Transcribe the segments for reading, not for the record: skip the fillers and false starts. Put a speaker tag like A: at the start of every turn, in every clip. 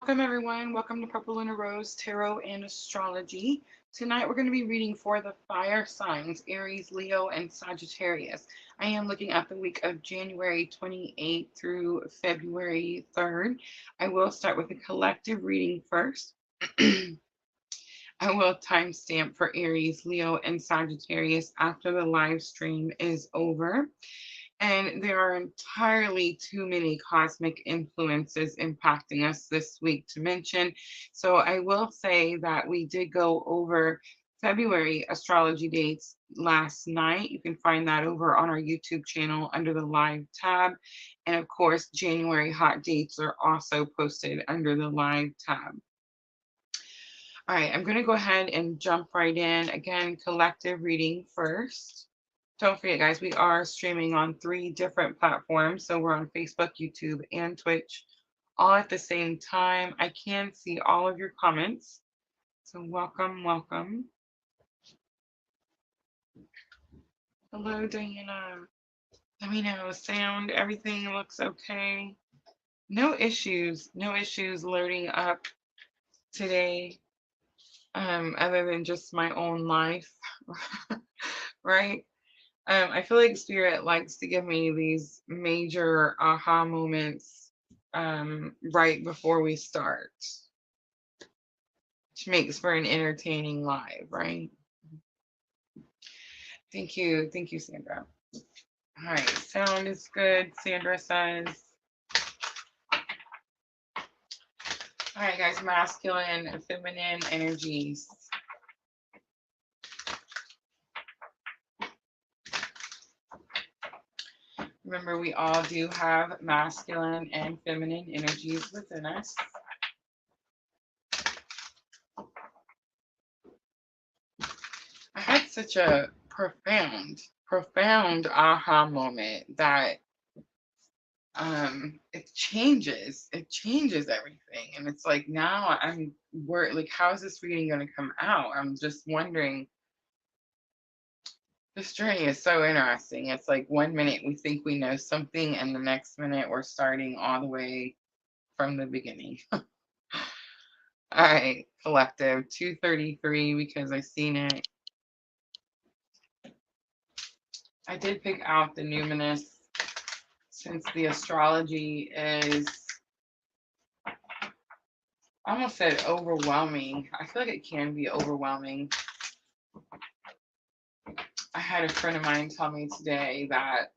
A: Welcome everyone. Welcome to purplelunarose Tarot and Astrology. Tonight we're going to be reading for the fire signs, Aries, Leo, and Sagittarius. I am looking at the week of January 28th through February 3rd. I will start with a collective reading first. I will timestamp for Aries, Leo, and Sagittarius after the live stream is over. And there are entirely too many cosmic influences impacting us this week to mention. So I will say that we did go over February astrology dates last night. You can find that over on our YouTube channel under the live tab. And of course, January hot dates are also posted under the live tab. All right, I'm going to go ahead and jump right in. Again, collective reading first. Don't forget, guys, we are streaming on 3 different platforms. So we're on Facebook, YouTube, and Twitch all at the same time. I can see all of your comments. So welcome, welcome. Hello, Diana. Let me know. Sound, everything looks okay. No issues loading up today, other than just my own life, right? I feel like Spirit likes to give me these major aha moments right before we start, which makes for an entertaining live, right? Thank you, Sandra. All right, sound is good, Sandra says. All right, guys, masculine and feminine energies. Remember, we all do have masculine and feminine energies within us. I had such a profound aha moment that it changes everything. And it's like, now I'm worried, like, how is this reading going to come out? I'm just wondering. This journey is so interesting. It's like one minute we think we know something, and the next minute we're starting all the way from the beginning. All right, collective 233, because I've seen it. I did pick out the numinous since the astrology is, I almost said overwhelming. I feel like it can be overwhelming. I had a friend of mine tell me today that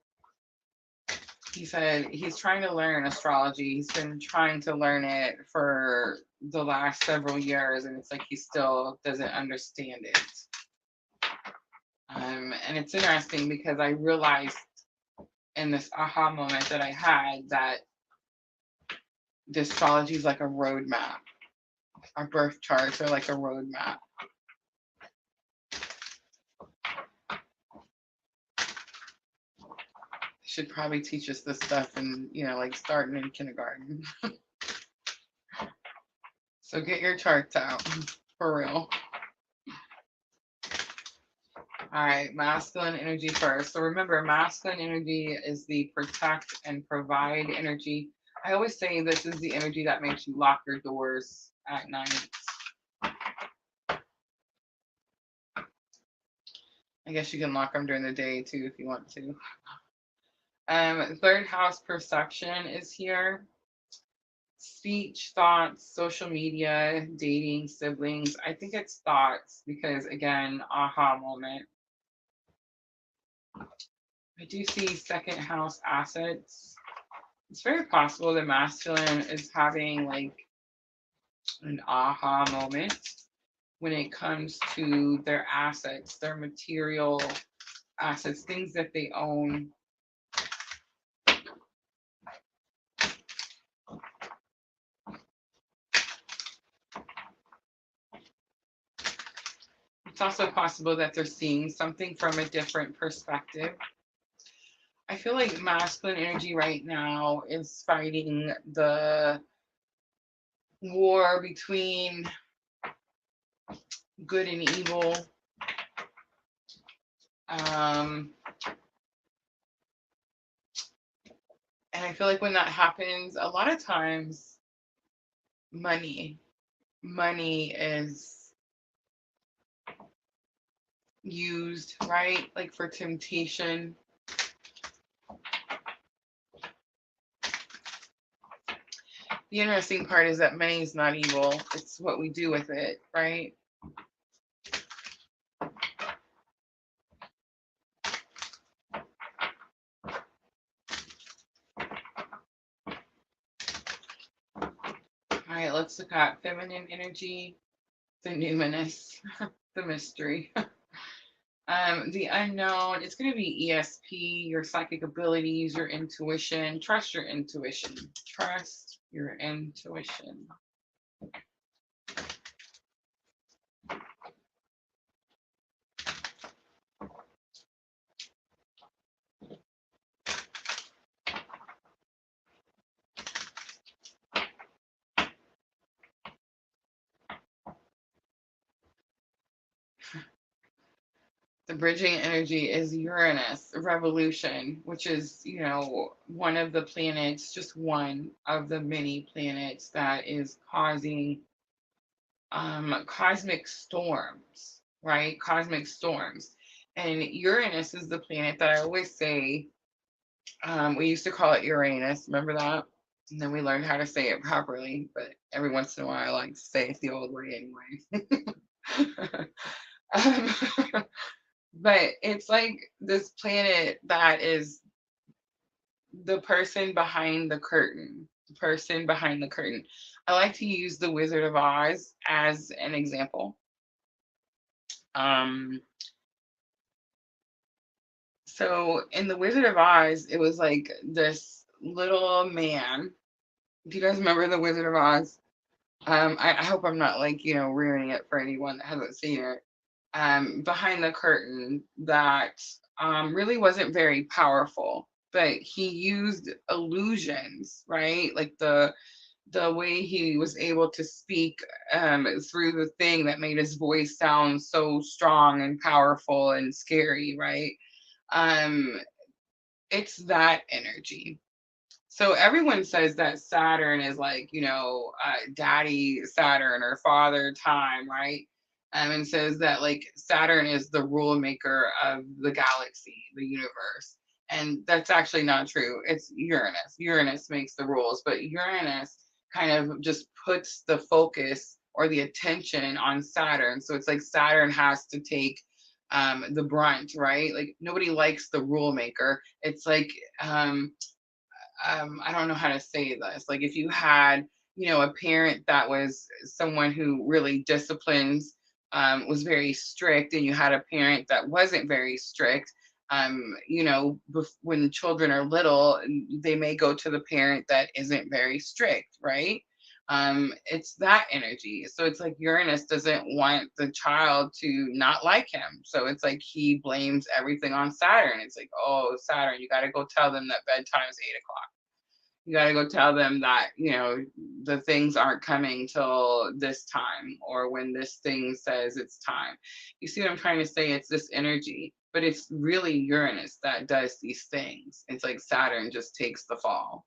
A: he said he's trying to learn astrology. He's been trying to learn it for the last several years, and it's like he still doesn't understand it. And it's interesting because I realized in this aha moment that I had that the astrology is like a roadmap. Our birth charts are like a roadmap. Should probably teach us this stuff and, like starting in kindergarten. So get your charts out for real. All right, masculine energy first. So remember, masculine energy is the protect and provide energy. I always say this is the energy that makes you lock your doors at night. I guess you can lock them during the day too if you want to. Third house perception is here. Speech, thoughts, social media, dating, siblings. I think it's thoughts because, again, aha moment. I do see second house assets. It's very possible the masculine is having like an aha moment when it comes to their assets, their material assets, things that they own. It's also possible that they're seeing something from a different perspective. I feel like masculine energy right now is fighting the war between good and evil. And I feel like when that happens, a lot of times money. Money is used, right? Like for temptation. The interesting part is that money is not evil. It's what we do with it, right? All right, let's look at feminine energy, the numinous, the mystery. The unknown, it's going to be ESP, your psychic abilities, your intuition. Trust your intuition. Trust your intuition. The bridging energy is Uranus, revolution, which is, one of the planets, just one of the many planets that is causing cosmic storms, right? Cosmic storms. And Uranus is the planet that I always say, we used to call it Uranus. Remember that? And then we learned how to say it properly. But every once in a while, I like to say it the old way anyway. um, but it's like this planet that is the person behind the curtain. The person behind the curtain. I like to use the Wizard of Oz as an example. Um, so in the Wizard of Oz, it was like this little man. Do you guys remember the Wizard of Oz? I hope I'm not like, ruining it for anyone that hasn't seen it. Behind the curtain that really wasn't very powerful, but he used illusions, right? Like the way he was able to speak through the thing that made his voice sound so strong and powerful and scary, right? Um, it's that energy. So everyone says that Saturn is like, daddy Saturn or father time, right? And says that like Saturn is the rule maker of the galaxy, the universe. And that's actually not true. It's Uranus. Uranus makes the rules, but Uranus kind of just puts the focus or the attention on Saturn. So it's like Saturn has to take the brunt, right? Like nobody likes the rule maker. It's like, I don't know how to say this. Like if you had, a parent that was someone who really disciplines, was very strict, and you had a parent that wasn't very strict, when children are little, they may go to the parent that isn't very strict, right? It's that energy. So it's like Uranus doesn't want the child to not like him. So it's like he blames everything on Saturn. It's like, oh, Saturn, you got to go tell them that bedtime is 8 o'clock. You got to go tell them that, the things aren't coming till this time or when this thing says it's time. You see what I'm trying to say? It's this energy, but it's really Uranus that does these things. It's like Saturn just takes the fall.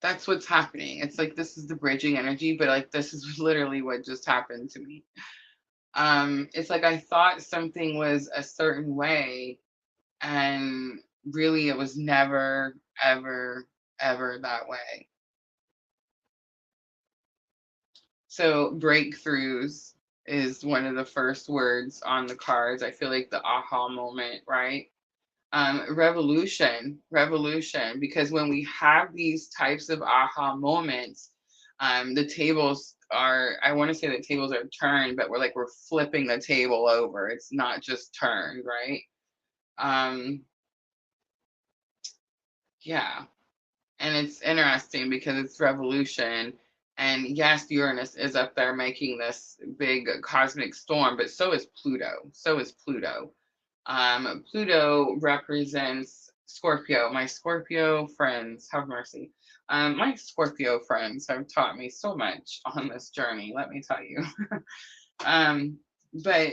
A: That's what's happening. It's like this is the bridging energy, but like this is literally what just happened to me. It's like I thought something was a certain way, and really it was never, ever, ever that way. So breakthroughs is one of the first words on the cards. I feel like the aha moment, right? Revolution, because when we have these types of aha moments, the tables are, I want to say the tables are turned, but we're flipping the table over. It's not just turned, right? Um, yeah. And it's interesting because it's revolution. And yes, Uranus is up there making this big cosmic storm, but so is Pluto. So is Pluto. Pluto represents Scorpio. My Scorpio friends, have mercy. My Scorpio friends have taught me so much on this journey, let me tell you. But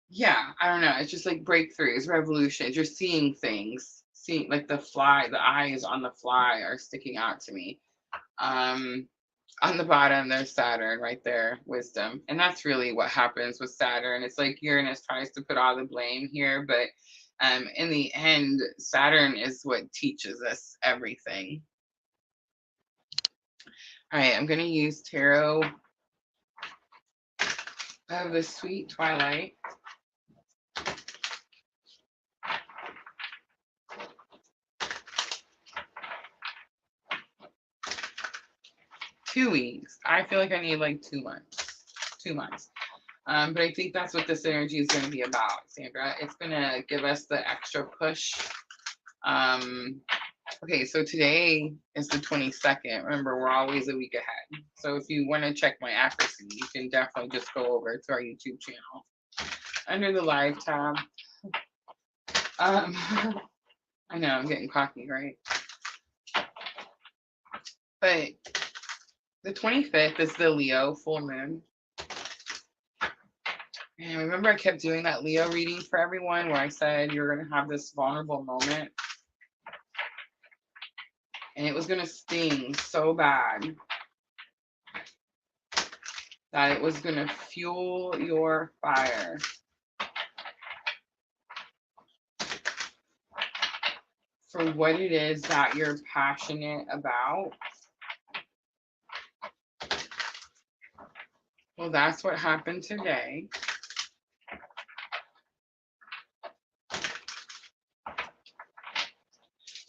A: yeah, I don't know. It's just like breakthroughs, revolutions. You're seeing things. see, like the fly, the eyes on the fly are sticking out to me. On the bottom, there's Saturn right there, wisdom. And that's really what happens with Saturn. It's like Uranus tries to put all the blame here, but in the end, Saturn is what teaches us everything. All right, I'm going to use Tarot of the Sweet Twilight. .2 weeks. I feel like I need like 2 months. 2 months. But I think that's what this energy is going to be about, Sandra. It's going to give us the extra push. Okay, so today is the 22nd. Remember, we're always a week ahead. So if you want to check my accuracy, you can definitely just go over to our YouTube channel under the live tab. I know, I'm getting cocky, right? But the 25th is the Leo full moon. And remember, I kept doing that Leo reading for everyone where I said you're going to have this vulnerable moment. And it was going to sting so bad that it was going to fuel your fire. For what it is that you're passionate about. Well, that's what happened today.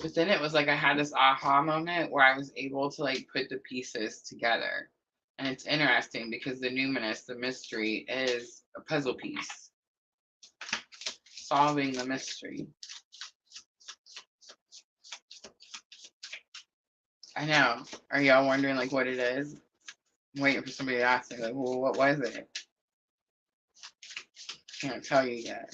A: But then it was like I had this aha moment where I was able to like put the pieces together. And it's interesting because the numinous, the mystery, is a puzzle piece. Solving the mystery. I know. Are y'all wondering like what it is? I'm waiting for somebody to ask me like, well, what was it? Can't tell you yet.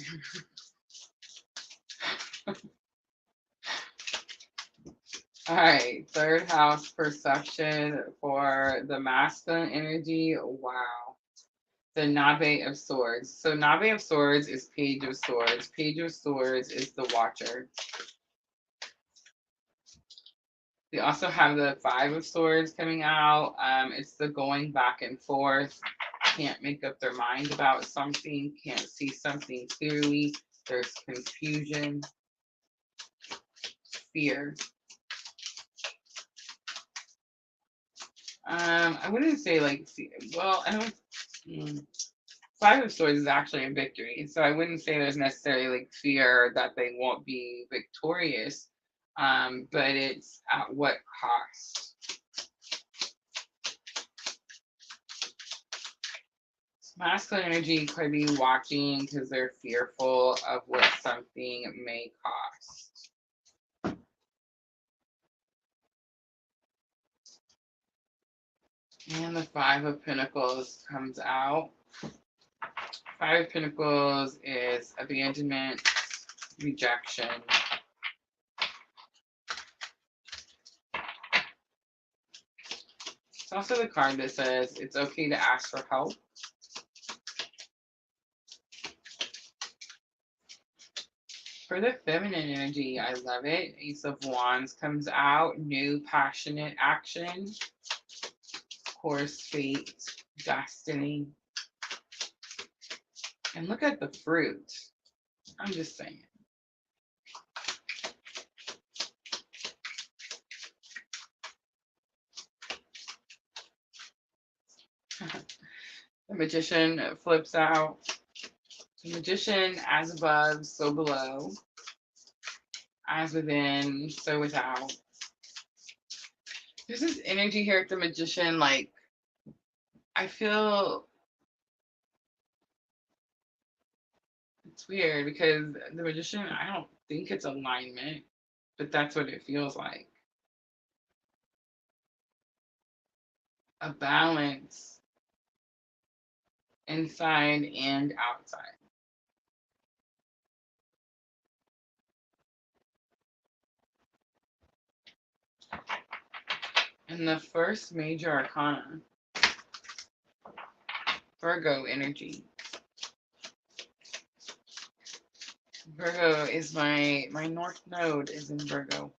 A: All right, third house perception for the masculine energy. Wow. The Nave of Swords. So Nave of Swords is Page of Swords. Page of Swords is the Watcher. We also have the Five of Swords coming out. It's the going back and forth. Can't make up their mind about something. Can't see something clearly. There's confusion. Fear. I wouldn't say like, well, I don't, Five of Swords is actually a victory. So I wouldn't say there's necessarily like fear that they won't be victorious, but it's at what cost? Masculine energy could be watching because they're fearful of what something may cost. And the Five of Pentacles comes out. Five of Pentacles is abandonment, rejection. It's also the card that says it's okay to ask for help. For the feminine energy, I love it. Ace of Wands comes out. New passionate action. Of course, fate, destiny. And look at the fruit. I'm just saying. The Magician flips out. The Magician, as above, so below. As within, so without. There's this energy here at the Magician, like, I feel it's weird because the Magician, I don't think it's alignment, but that's what it feels like. A balance inside and outside. And the first major arcana, Virgo energy. Virgo is my North Node is in Virgo.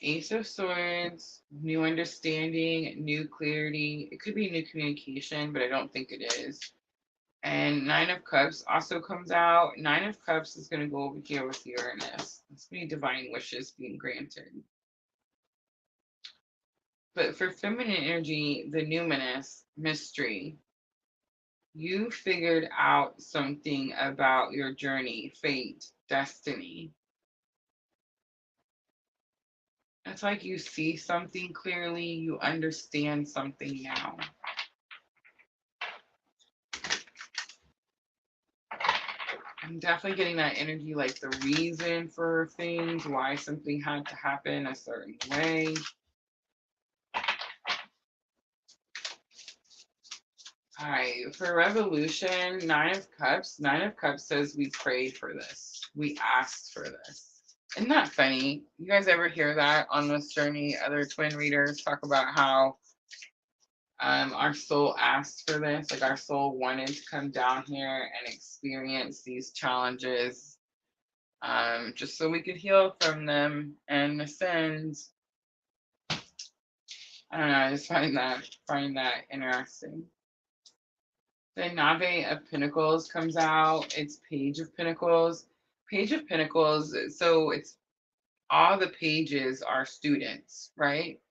A: Ace of Swords, new understanding, new clarity. It could be new communication, but I don't think it is. And Nine of Cups also comes out. Nine of Cups is going to go over here with Uranus. It's going to be divine wishes being granted. But for feminine energy, the numinous, mystery, you figured out something about your journey, fate, destiny. It's like you see something clearly, you understand something now. I'm definitely getting that energy, like the reason for things, why something had to happen a certain way. All right, for revolution, Nine of Cups. Nine of Cups says we prayed for this. We asked for this. Isn't that funny? You guys ever hear that on this journey? Other twin readers talk about how our soul asked for this, like our soul wanted to come down here and experience these challenges, just so we could heal from them and ascend. I don't know, I just find that interesting. The Nave of Pentacles comes out. It's Page of Pentacles. Page of Pentacles, so it's all the pages are students, right?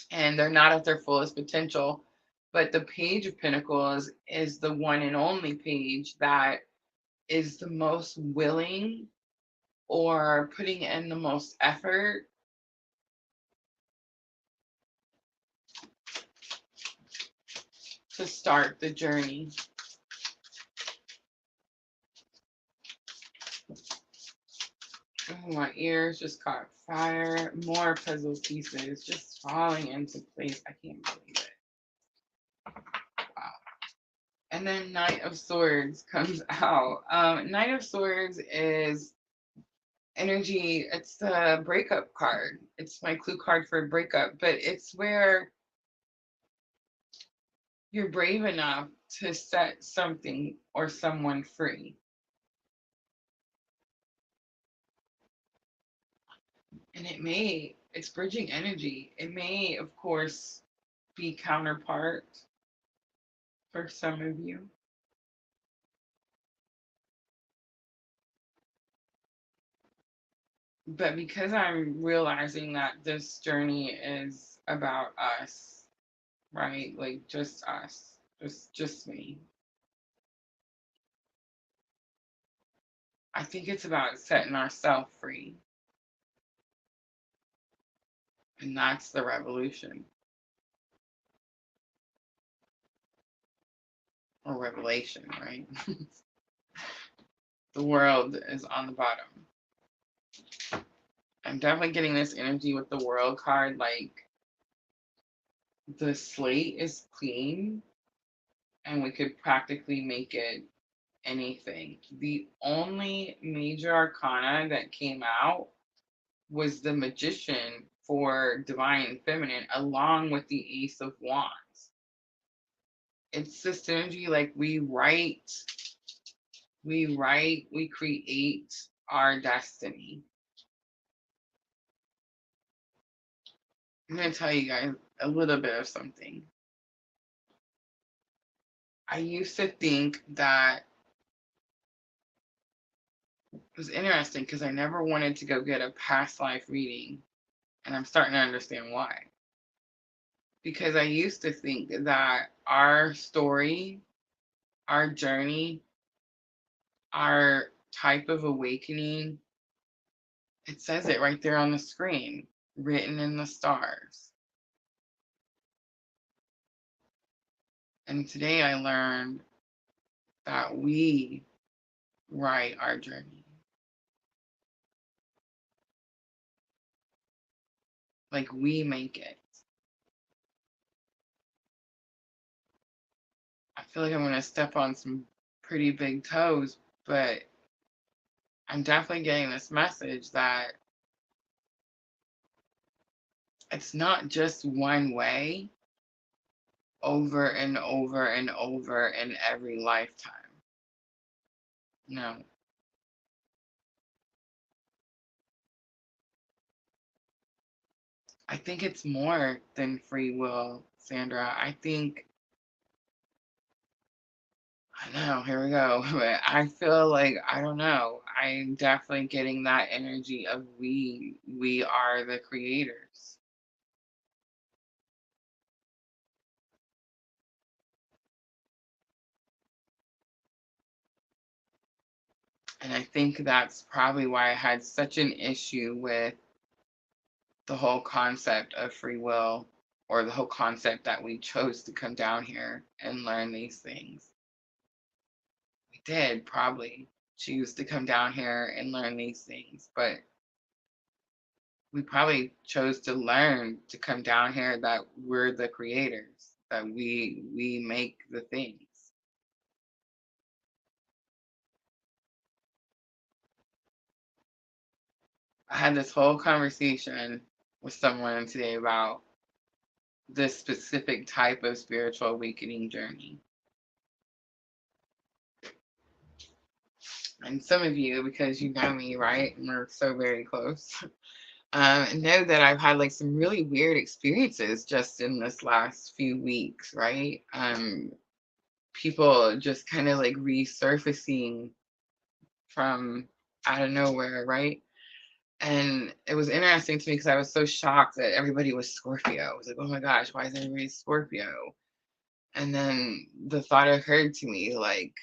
A: And they're not at their fullest potential. But the Page of Pentacles is the one and only page that is the most willing or putting in the most effort to start the journey. Oh, my ears just caught fire. More puzzle pieces just falling into place. I can't believe it. Wow. And then Knight of Swords comes out. Knight of Swords is energy. It's the breakup card. It's my clue card for breakup, but it's where you're brave enough to set something or someone free. And it's bridging energy. It may, of course, be counterpart for some of you. But because I'm realizing that this journey is about us, right? Like just us, just me. I think it's about setting ourselves free. And that's the revolution. Or revelation, right? The world is on the bottom. I'm definitely getting this energy with the world card, like the slate is clean and we could practically make it anything. The only major arcana that came out was the Magician for Divine Feminine, along with the Ace of Wands. It's this energy like we write, we create our destiny. I'm going to tell you guys a little bit of something. I used to think that it was interesting because I never wanted to go get a past life reading, and I'm starting to understand why. Because I used to think that our story, our journey, our type of awakening, it says it right there on the screen, written in the stars. And today I learned that we write our journey. Like we make it. I feel like I'm going to step on some pretty big toes, but I'm definitely getting this message that it's not just one way over and over and over in every lifetime. No. I think it's more than free will, Sandra. I know, here we go. But I feel like, I don't know. I'm definitely getting that energy of we are the creators. And I think that's probably why I had such an issue with the whole concept of free will, or the whole concept that we chose to come down here and learn these things. We did probably choose to come down here and learn these things, but we probably chose to learn to come down here that we're the creators, that we make the things. I had this whole conversation with someone today about this specific type of spiritual awakening journey. And some of you, because you know me, right? And we're so very close, know that I've had like some really weird experiences just in this last few weeks, right? People just kind of like resurfacing from out of nowhere, right? And it was interesting to me because I was so shocked that everybody was Scorpio. I was like, oh my gosh, why is everybody Scorpio? And then the thought occurred to me, like,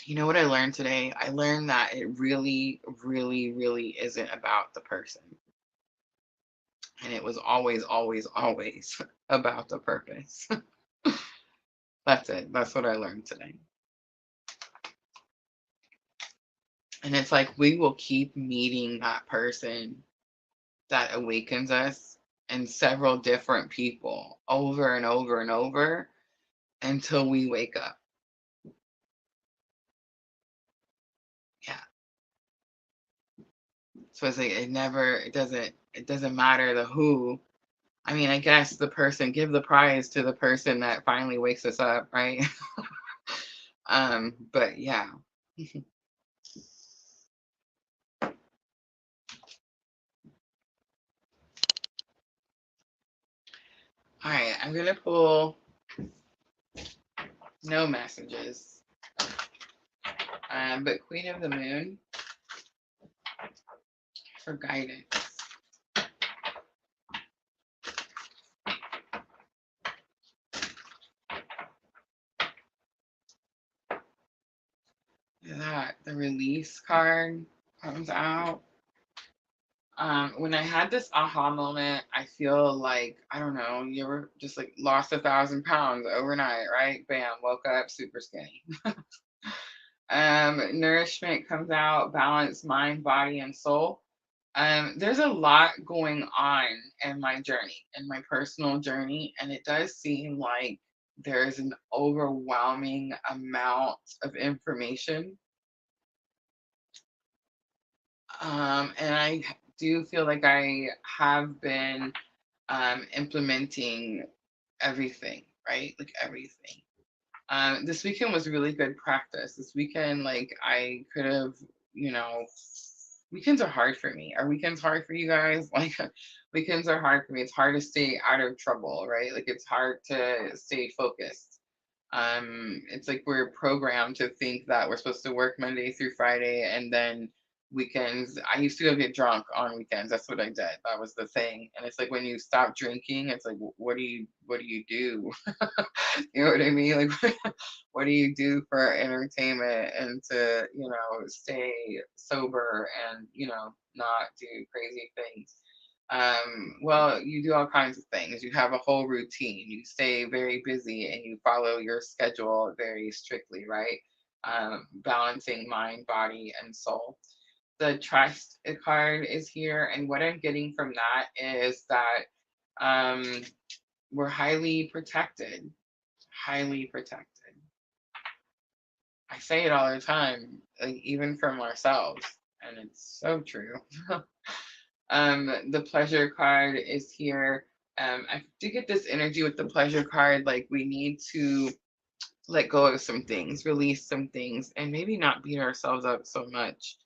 A: you know what I learned today? I learned that it really, really, really isn't about the person. And it was always, always, always about the purpose. That's it. That's what I learned today. And it's like we will keep meeting that person that awakens us and several different people over and over and over until we wake up. Yeah. So it's like it doesn't matter the who. I mean, I guess the person, give the prize to the person that finally wakes us up, right? But yeah. All right, I'm gonna pull no messages. But Queen of the Moon for guidance. That the release card comes out. When I had this aha moment, I feel like, I don't know, you ever just like lost 1,000 pounds overnight, right? Bam, woke up super skinny. Nourishment comes out, balance, mind, body, and soul. There's a lot going on in my journey, in my personal journey, and it does seem like there's an overwhelming amount of information. And I do feel like I have been implementing everything, right? Like everything. This weekend was really good practice. This weekend, like I could have, you know, weekends are hard for me. Are weekends hard for you guys? Like weekends are hard for me. It's hard to stay out of trouble, right? Like it's hard to stay focused. It's like we're programmed to think that we're supposed to work Monday through Friday, and then weekends. I used to go get drunk on weekends. That's what I did. That was the thing. And it's like when you stop drinking, it's like what do you do? You know what I mean? Like what do you do for entertainment and to, stay sober and, not do crazy things? Well, you do all kinds of things. You have a whole routine. You stay very busy and you follow your schedule very strictly, right? Balancing mind, body, and soul. The trust card is here, and what I'm getting from that is that um, we're highly protected. Highly protected. I say it all the time, like even from ourselves. And it's so true. The pleasure card is here. I do get this energy with the pleasure card, like we need to let go of some things, release some things, and maybe not beat ourselves up so much,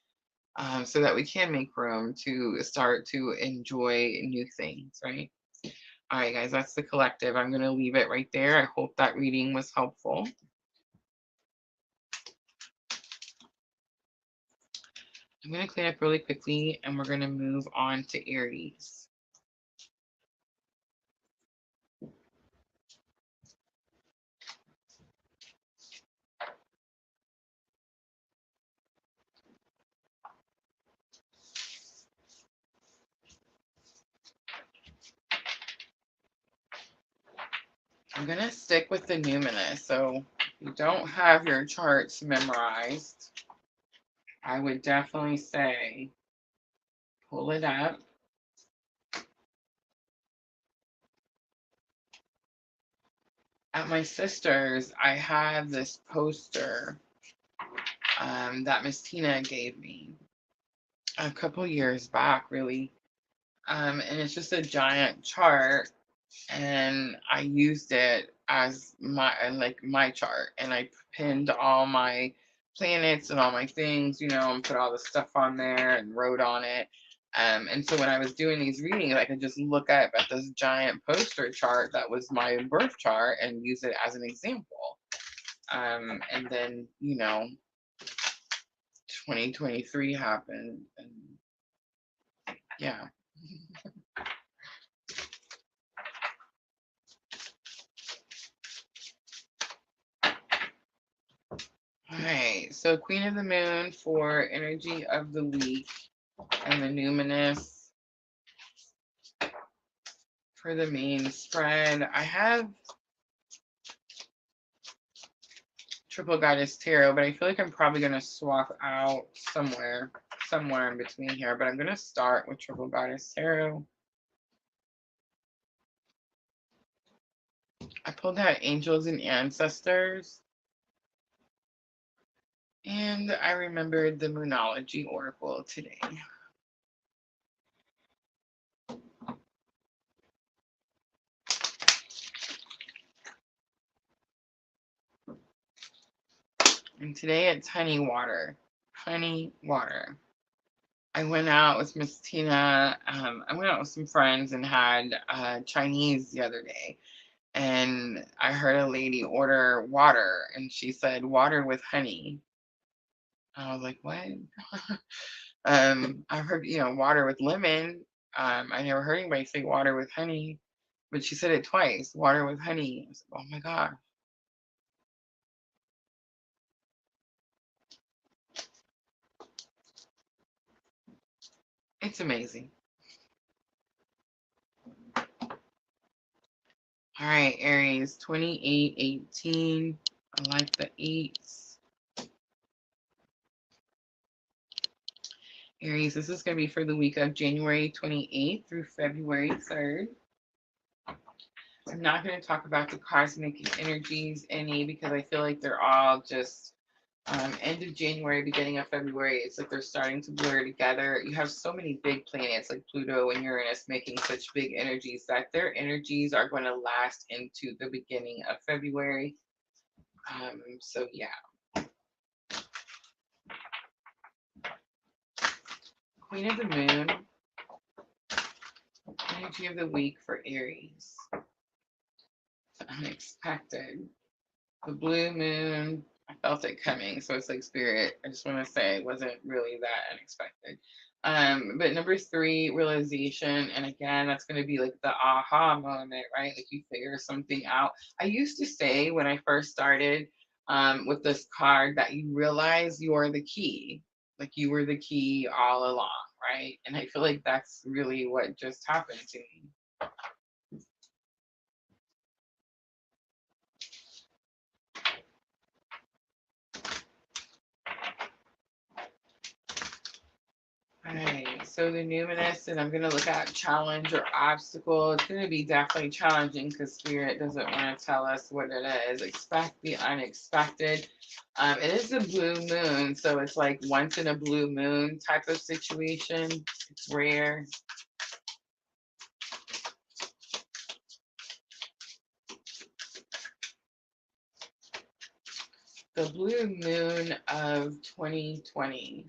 A: so that we can make room to start to enjoy new things, right? All right, guys, that's the collective. I'm going to leave it right there. I hope that reading was helpful. I'm going to clean up really quickly, and we're going to move on to Aries. I'm going to stick with the numinous. So if you don't have your charts memorized, I would definitely say pull it up. At my sister's, I have this poster that Miss Tina gave me a couple years back, really. And it's just a giant chart, and I used it as my chart, and I pinned all my planets and all my things, and put all the stuff on there and wrote on it. And so when I was doing these readings, I could just look up at this giant poster chart that was my birth chart and use it as an example. And then 2023 happened, and yeah. All right, so Queen of the Moon for energy of the week, and the numinous for the main spread. I have Triple Goddess Tarot, but I feel like I'm probably going to swap out somewhere in between here, but I'm going to start with Triple Goddess Tarot. I pulled out Angels and Ancestors, and I remembered the Moonology Oracle today. And today it's honey water. Honey water. I went out with Miss Tina. I went out with some friends and had Chinese the other day. And I heard a lady order water, and she said water with honey. I was like, what? I've heard, water with lemon. I never heard anybody say water with honey, but she said it twice, water with honey. I was like, oh my God. It's amazing. All right, Aries, 2818. I like the 8s. Aries, this is going to be for the week of January 28th through February 3rd. I'm not going to talk about the cosmic energies any, because I feel like they're all just end of January, beginning of February. It's like they're starting to blur together. You have so many big planets like Pluto and Uranus making such big energies that their energies are going to last into the beginning of February. So yeah. Queen of the Moon, energy of the week for Aries. Unexpected. The blue moon, I felt it coming. So it's like spirit. I just want to say it wasn't really that unexpected. But number 3, realization. And again, that's going to be like the aha moment, right? Like you figure something out. I used to say when I first started with this card that you realize you're the key. Like you were the key all along, right? And I feel like that's really what just happened to me. All right, So the numinous, and I'm going to look at challenge or obstacle. It's going to be definitely challenging because Spirit doesn't want to tell us what it is. Expect the unexpected. It is a blue moon, so it's like once in a blue moon type of situation. It's rare. The blue moon of 2020.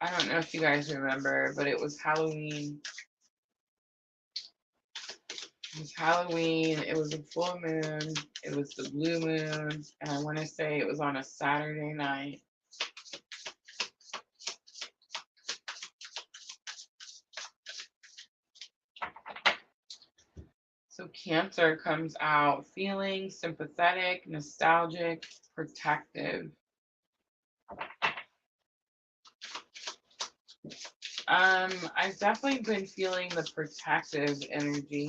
A: I don't know if you guys remember, but it was Halloween. It was Halloween. It was a full moon. It was the blue moon. And I want to say it was on a Saturday night. So Cancer comes out feeling sympathetic, nostalgic, protective. I've definitely been feeling the protective energy.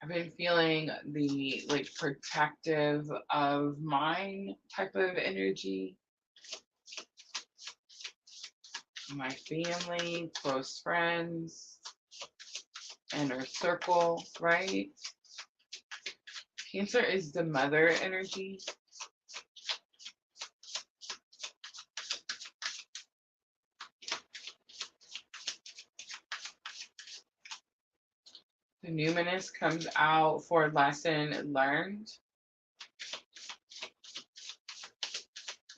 A: I've been feeling the like protective of mine type of energy. My family, close friends, inner circle, right? Cancer is the mother energy. The numinous comes out for lesson learned.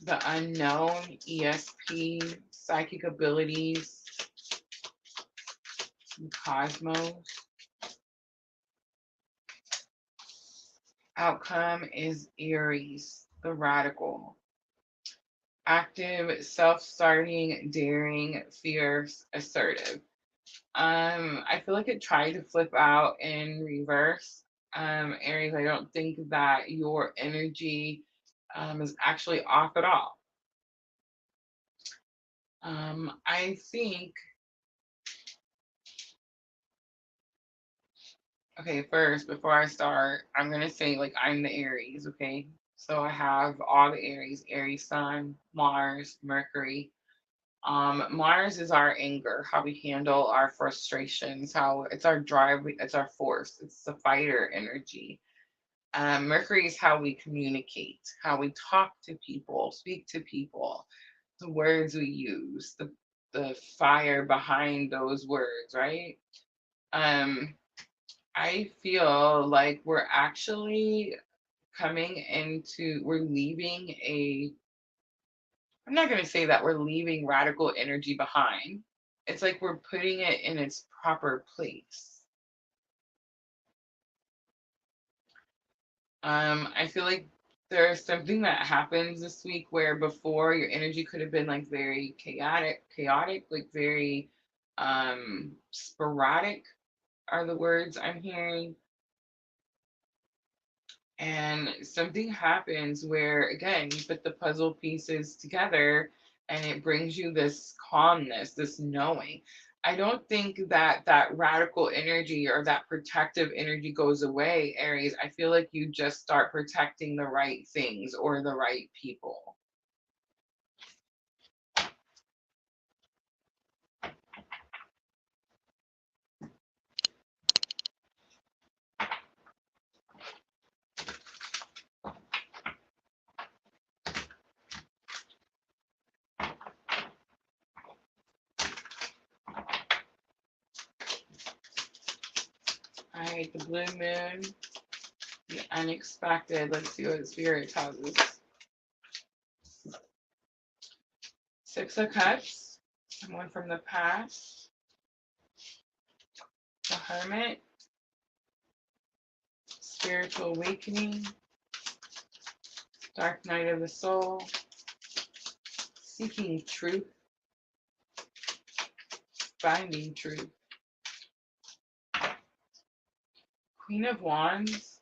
A: The unknown, ESP, psychic abilities, cosmos. Outcome is Aries, the radical. Active, self-starting, daring, fierce, assertive. I feel like it tried to flip out in reverse. Aries, I don't think that your energy is actually off at all. I think, okay, first, before I start, I'm going to say, like, I'm the Aries, okay? So I have all the Aries Sun, Mars, Mercury. Mars is our anger, how we handle our frustrations, how it's our drive, it's our force, it's the fighter energy. Mercury is how we communicate, how we talk to people, speak to people, the words we use, the fire behind those words, right? I feel like we're actually we're leaving I'm not going to say that we're leaving radical energy behind. It's like we're putting it in its proper place. I feel like there's something that happens this week where before your energy could have been like very chaotic, like very sporadic are the words I'm hearing. And something happens where, again, you put the puzzle pieces together and it brings you this calmness, this knowing. I don't think that that radical energy or that protective energy goes away, Aries. I feel like you just start protecting the right things or the right people. All right, the blue moon, the unexpected. Let's see what Spirit tells us. Six of Cups, someone from the past. The Hermit, spiritual awakening. Dark night of the soul. Seeking truth. Finding truth. Queen of Wands.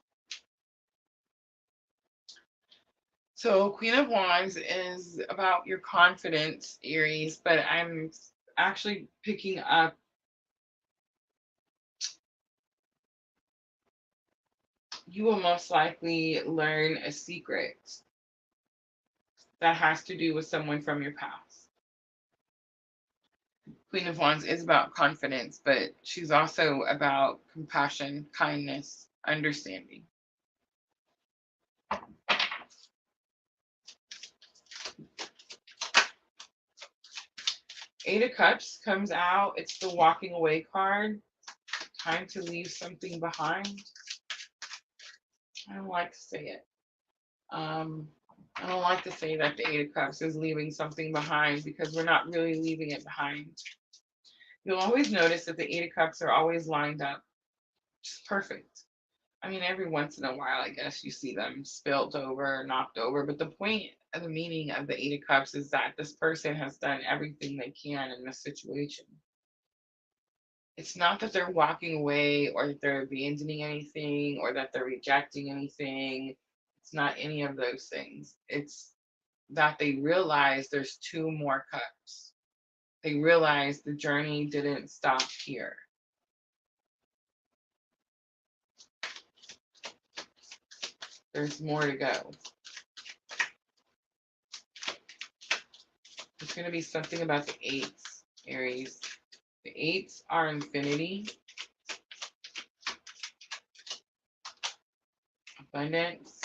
A: So Queen of Wands is about your confidence, Aries, but I'm actually picking up you will most likely learn a secret that has to do with someone from your past. Queen of Wands is about confidence, but she's also about compassion, kindness, understanding. Eight of Cups comes out. It's the walking away card. Time to leave something behind. I don't like to say it. I don't like to say that the Eight of Cups is leaving something behind, because we're not really leaving it behind. You'll always notice that the Eight of Cups are always lined up. Just perfect. I mean, every once in a while, I guess you see them spilt over, knocked over. But the point of the meaning of the Eight of Cups is that this person has done everything they can in this situation. It's not that they're walking away or that they're abandoning anything or that they're rejecting anything. It's not any of those things. It's that they realize there's two more cups. They realize the journey didn't stop here. There's more to go. It's going to be something about the eights, Aries. The eights are infinity, abundance.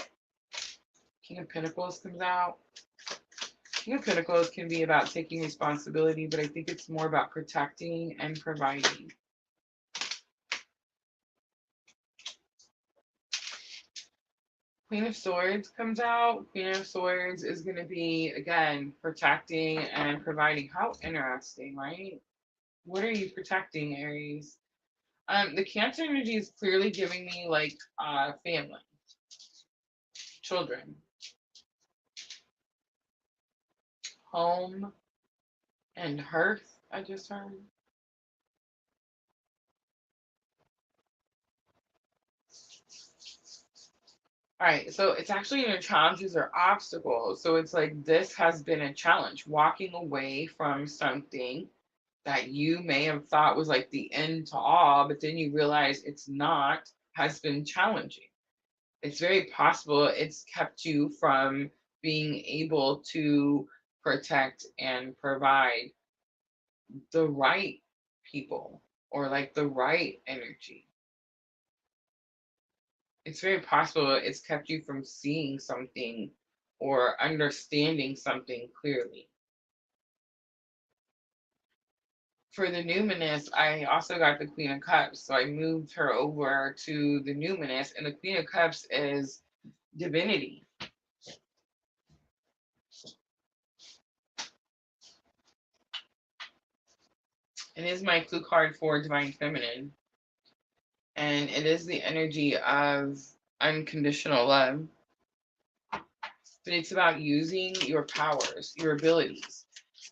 A: King of Pentacles comes out. King of Pentacles can be about taking responsibility, but I think it's more about protecting and providing. Queen of Swords comes out. Queen of Swords is going to be, again, protecting and providing. How interesting, right? What are you protecting, Aries? The Cancer energy is clearly giving me like family, children, home, and hearth, I just heard. All right, so it's actually in challenges or obstacles. So it's like this has been a challenge, walking away from something that you may have thought was like the end to all, but then you realize it's not, has been challenging. It's very possible it's kept you from being able to protect and provide the right people or like the right energy. It's very possible it's kept you from seeing something or understanding something clearly. For the numinous, I also got the Queen of Cups, so I moved her over to the numinous, and the Queen of Cups is divinity. It is my clue card for Divine Feminine, and it is the energy of unconditional love. But it's about using your powers, your abilities.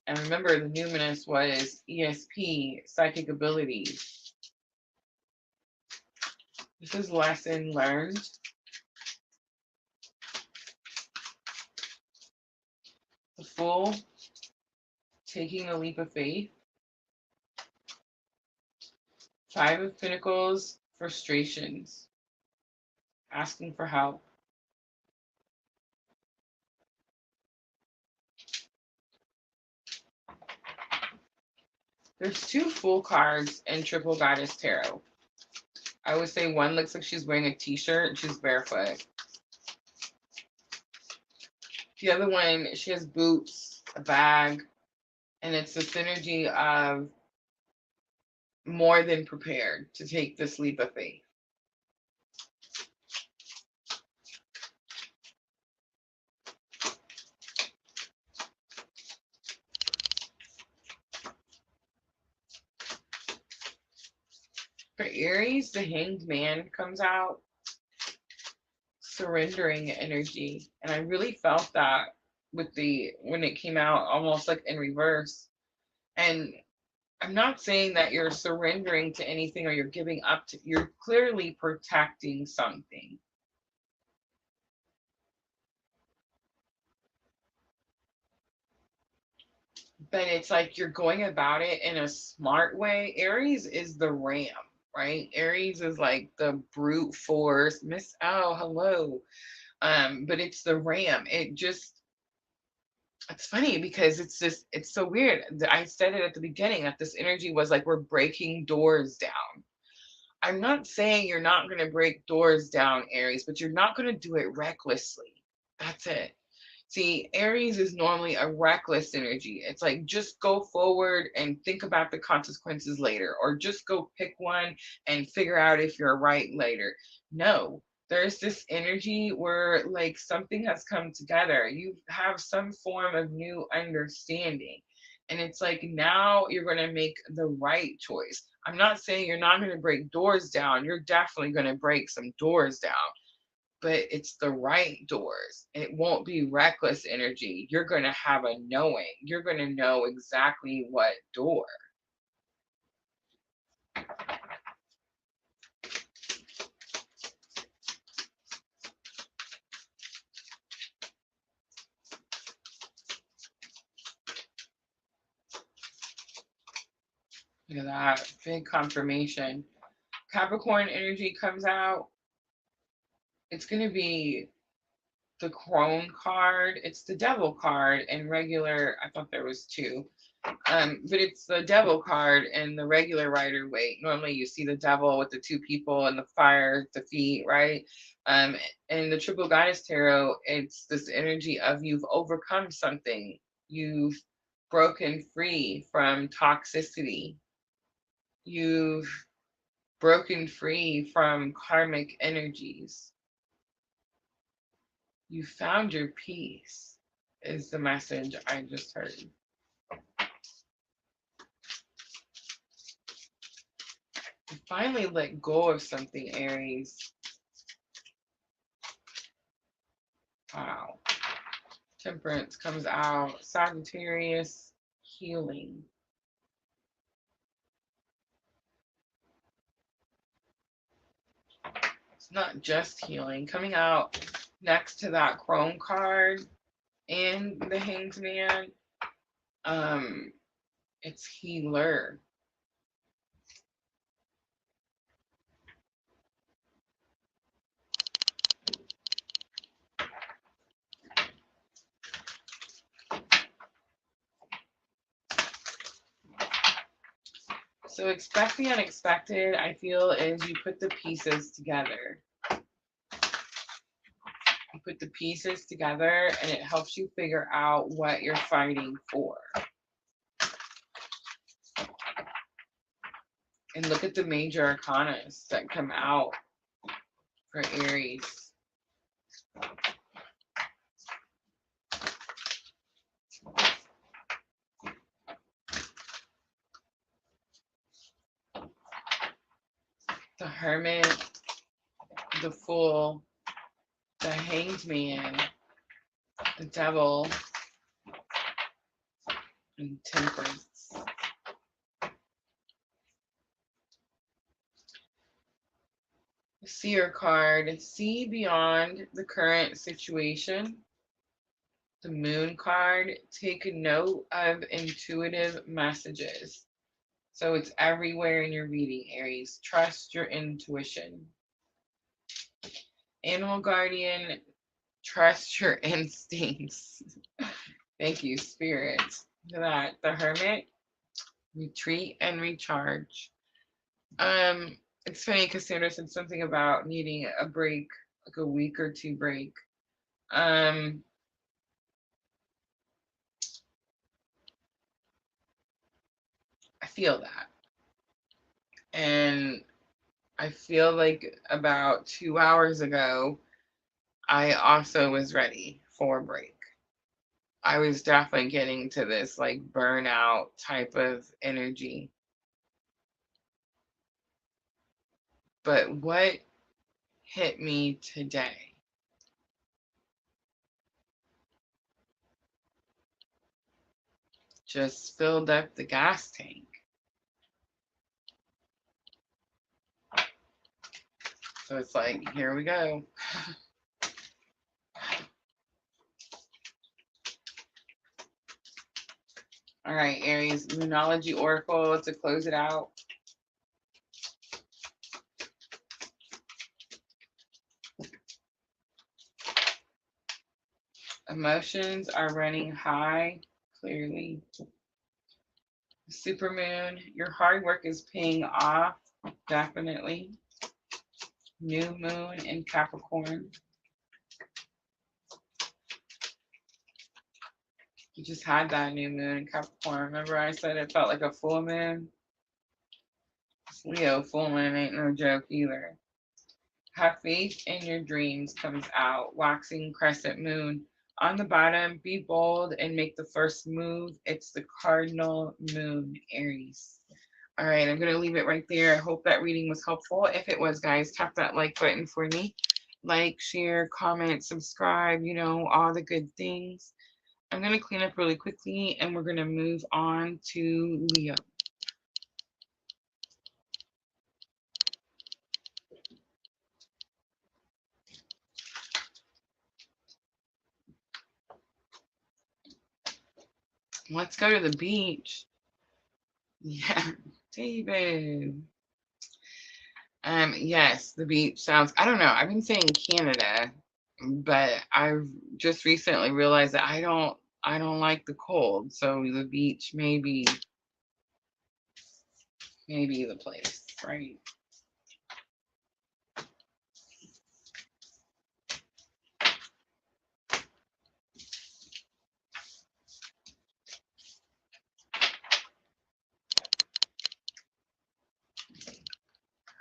A: And remember, the numinous was ESP, psychic abilities. This is lesson learned. The Fool, taking a leap of faith. Five of Pentacles, frustrations, asking for help. There's two Fool cards in Triple Goddess Tarot. I would say one looks like she's wearing a t-shirt and she's barefoot. The other one, she has boots, a bag, and it's this energy of more than prepared to take this leap of faith. For Aries, the Hanged Man comes out, surrendering energy. And I really felt that with when it came out almost like in reverse. And I'm not saying that you're surrendering to anything or you're giving up to, you're clearly protecting something. But it's like you're going about it in a smart way. Aries is the ram, right? Aries is like the brute force. Miss, oh, hello. But it's the ram. It's funny because it's so weird. I said it at the beginning that this energy was like we're breaking doors down. I'm not saying you're not going to break doors down, Aries, but you're not going to do it recklessly. That's it. See, Aries is normally a reckless energy. It's like just go forward and think about the consequences later, or just go pick one and figure out if you're right later. No, there's this energy where like something has come together. You have some form of new understanding. And it's like now you're going to make the right choice. I'm not saying you're not going to break doors down. You're definitely going to break some doors down, but it's the right doors. It won't be reckless energy. You're going to have a knowing. You're going to know exactly what door. Look at that. Big confirmation. Capricorn energy comes out. It's going to be the crone card. It's the devil card and regular. I thought there was two. But it's the devil card and the regular Rider Waite. Normally you see the devil with the two people and the fire, the feet, right? And the triple goddess tarot, it's this energy of you've overcome something. You've broken free from toxicity. You've broken free from karmic energies. You found your peace, is the message I just heard. You finally let go of something, Aries. Wow. Temperance comes out. Sagittarius, healing. It's not just healing. Coming out next to that Chrome card and the Hanged Man, it's healer. So expect the unexpected, I feel, is you put the pieces together. You put the pieces together and it helps you figure out what you're fighting for. And look at the major arcanas that come out for Aries. The Hermit, the Fool, the Hanged Man, the Devil, and Temperance. The Seer card, see beyond the current situation. The Moon card, take note of intuitive messages. So it's everywhere in your reading, Aries. Trust your intuition. Animal Guardian, trust your instincts. Thank you, Spirit. For that. The Hermit, retreat and recharge. It's funny, Cassandra said something about needing a break, like a week or two break. I feel that. And I feel like about 2 hours ago, I also was ready for a break. I was definitely getting to this like burnout type of energy. But what hit me today? Just filled up the gas tank. So it's like, here we go. All right, Aries, Moonology Oracle to close it out. A Emotions are running high, clearly. Supermoon, your hard work is paying off, definitely. New moon in Capricorn. You just had that new moon in Capricorn. Remember I said it felt like a full moon? Leo, full moon ain't no joke either. Have faith in your dreams comes out. Waxing crescent moon. On the bottom, be bold and make the first move. It's the cardinal moon, Aries. All right, I'm going to leave it right there. I hope that reading was helpful. If it was, guys, tap that like button for me. Like, share, comment, subscribe, you know, all the good things. I'm going to clean up really quickly and we're going to move on to Leo. Let's go to the beach. Yeah, David. Yes, the beach sounds, I don't know. I've been saying Canada, but I've just recently realized that I don't like the cold. So the beach may be the place, right?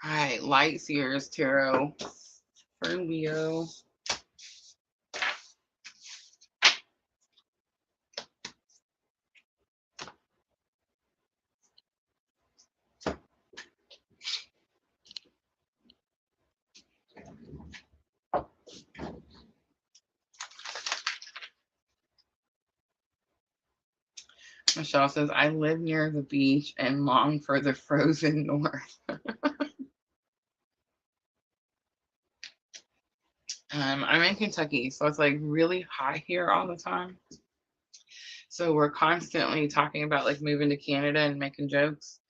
A: All right, Light Seers Tarot for Leo. Michelle says, I live near the beach and long for the frozen north. I'm in Kentucky, so it's like really hot here all the time. So we're constantly talking about like moving to Canada and making jokes.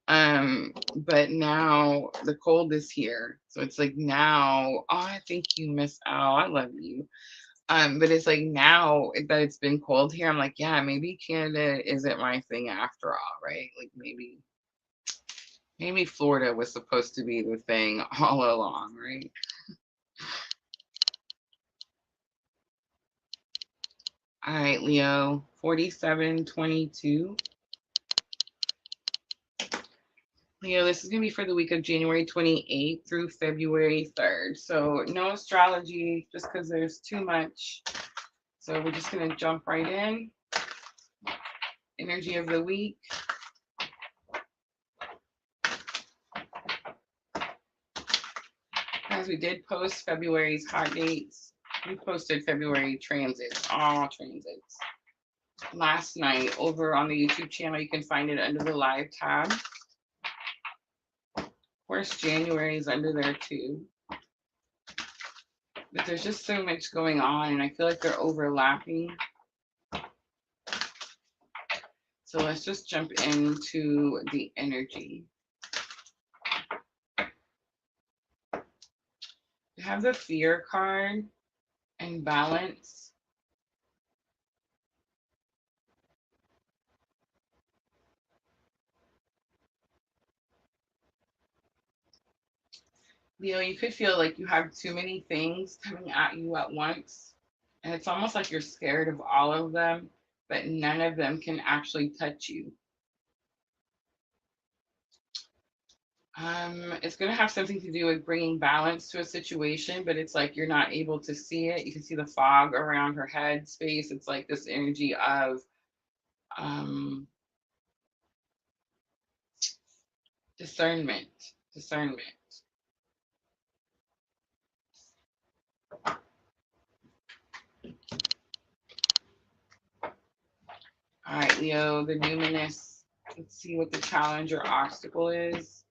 A: But now the cold is here. So it's like now, oh, I think you miss out. I love you. But it's like now that it's been cold here, I'm like, yeah, maybe Canada isn't my thing after all, right? Like maybe Florida was supposed to be the thing all along, right? All right, Leo, 4722. Leo, this is going to be for the week of January 28th through February 3rd. So no astrology just because there's too much. So we're just going to jump right in. Energy of the week. As we did post February's hot dates, we posted February transits, all transits. Last night over on the YouTube channel, you can find it under the live tab. Of course, January is under there too. But there's just so much going on and I feel like they're overlapping. So let's just jump into the energy. We have the fear card and balance. Leo, you could feel like you have too many things coming at you at once. And it's almost like you're scared of all of them, but none of them can actually touch you. It's going to have something to do with bringing balance to a situation, but it's like you're not able to see it. You can see the fog around her head space. It's like this energy of discernment. All right, Leo, the numinous. Let's see what the challenge or obstacle is.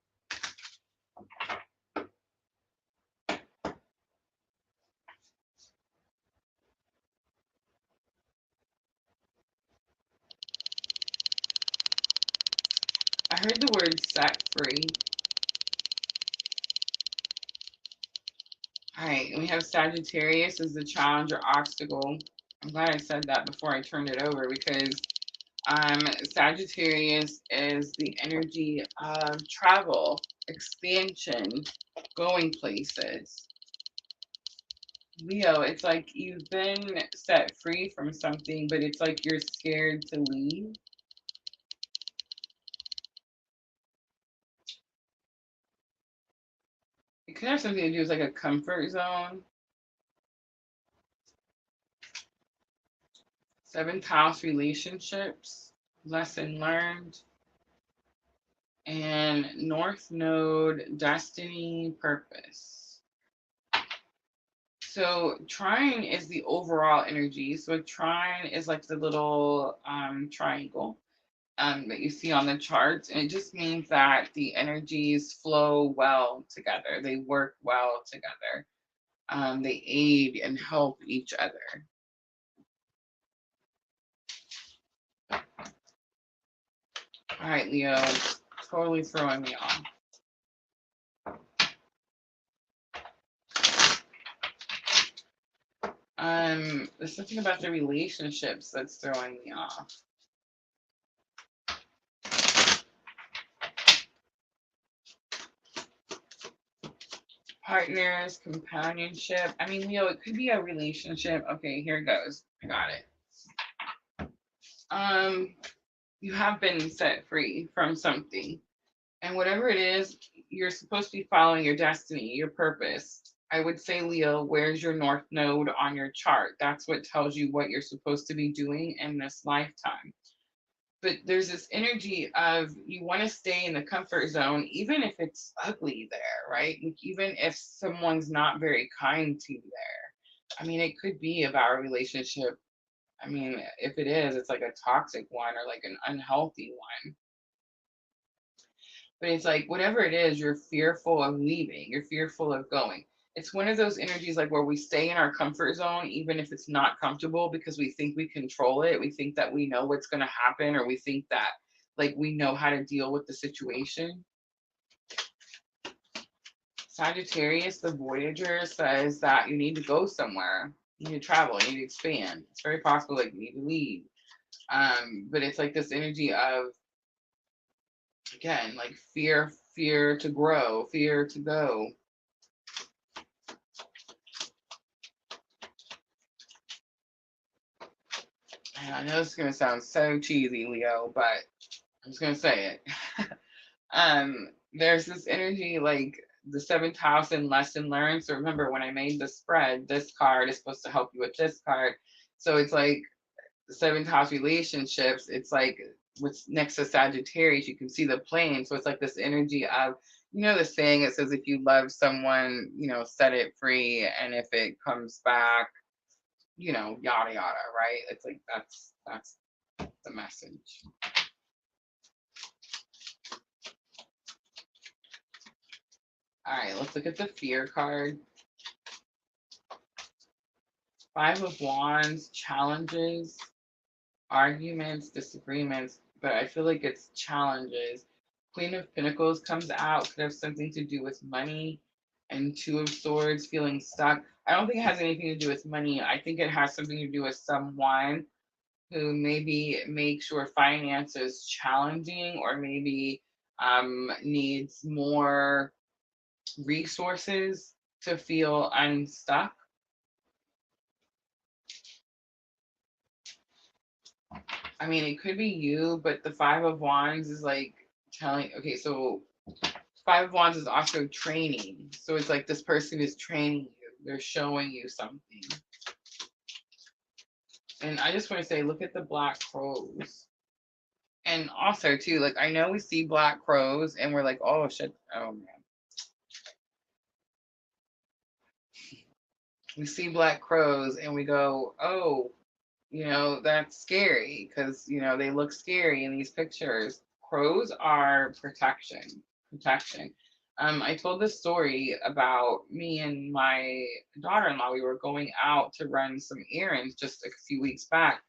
A: I heard the word set free. All right, and we have Sagittarius as the challenge or obstacle. I'm glad I said that before I turned it over, because Sagittarius is the energy of travel, expansion, going places. Leo, it's like you've been set free from something, but it's like you're scared to leave. It could have something to do with like a comfort zone. Seventh house relationships, lesson learned, and North Node, destiny, purpose. So trine is the overall energy. So trine is like the little triangle that you see on the charts. And it just means that the energies flow well together. They work well together. They aid and help each other. All right, Leo, it's totally throwing me off. There's something about the relationships that's throwing me off. Partners, companionship. I mean, Leo, it could be a relationship. Okay, here it goes. I got it. You have been set free from something. And whatever it is, you're supposed to be following your destiny, your purpose. I would say, Leo, where's your North Node on your chart? That's what tells you what you're supposed to be doing in this lifetime. But there's this energy of you want to stay in the comfort zone, even if it's ugly there, right? Like, even if someone's not very kind to you there. I mean, it could be about a relationship. I mean, if it is, it's like a toxic one or like an unhealthy one. But it's like whatever it is, you're fearful of leaving, you're fearful of going. It's one of those energies like where we stay in our comfort zone, even if it's not comfortable, because we think we control it. We think that we know what's going to happen, or we think that like we know how to deal with the situation. Sagittarius, the Voyager, says that you need to go somewhere. You need to travel, you need to expand. It's very possible like you need to leave. But it's like this energy of, again, like fear to grow, fear to go. And I know this is gonna sound so cheesy, Leo, but I'm just gonna say it. There's this energy like the seventh house and lesson learned. So remember when I made the spread, this card is supposed to help you with this card. So it's like the seventh house relationships, it's like what's next to Sagittarius, you can see the plane. So it's like this energy of, you know, the saying it says, if you love someone, you know, set it free. And if it comes back, you know, yada yada, right? It's like that's the message. All right, let's look at the fear card. Five of Wands, challenges, arguments, disagreements, but I feel like it's challenges. Queen of Pentacles comes out, could have something to do with money, and Two of Swords, feeling stuck. I don't think it has anything to do with money. I think it has something to do with someone who maybe makes your finances challenging, or maybe needs more resources to feel unstuck. I mean, it could be you, but the Five of Wands is like telling, okay, so Five of Wands is also training. So it's like this person is training you, they're showing you something. And I just want to say, look at the black crows. And also, too, like, I know we see black crows and we're like, oh, shit, oh, man. We see black crows and we go, oh, you know, that's scary because, you know, they look scary in these pictures. Crows are protection, protection. I told this story about me and my daughter-in-law. We were going out to run some errands just a few weeks back.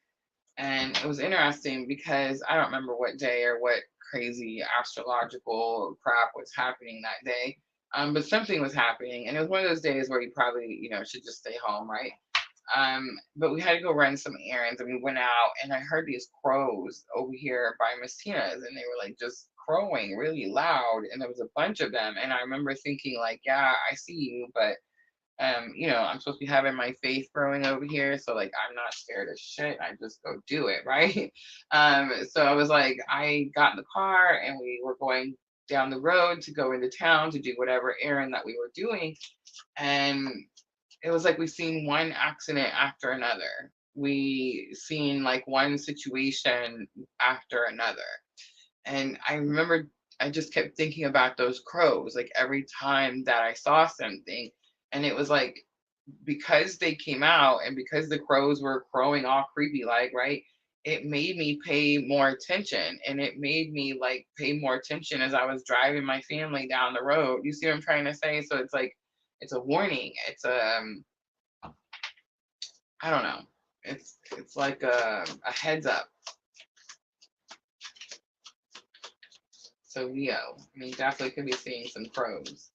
A: And it was interesting because I don't remember what day or what crazy astrological crap was happening that day. But something was happening. And it was one of those days where you probably, you know, should just stay home, right? But we had to go run some errands, and we went out, and I heard these crows over here by Miss Tina's, and they were like just crowing really loud, and there was a bunch of them. And I remember thinking like, yeah, I see you, but you know, I'm supposed to be having my faith growing over here, so like I'm not scared of shit. I just go do it, right? So I was like, I got in the car and we were going down the road to go into town to do whatever errand that we were doing, and it was like we seen one accident after another. We seen like one situation after another. And I remember I just kept thinking about those crows like every time that I saw something. And it was like because they came out and because the crows were crowing all creepy like, right? It made me pay more attention, and it made me like pay more attention as I was driving my family down the road. You see what I'm trying to say? So it's like it's a warning. It's I don't know. It's like a heads up. So Leo, I mean, definitely could be seeing some crows.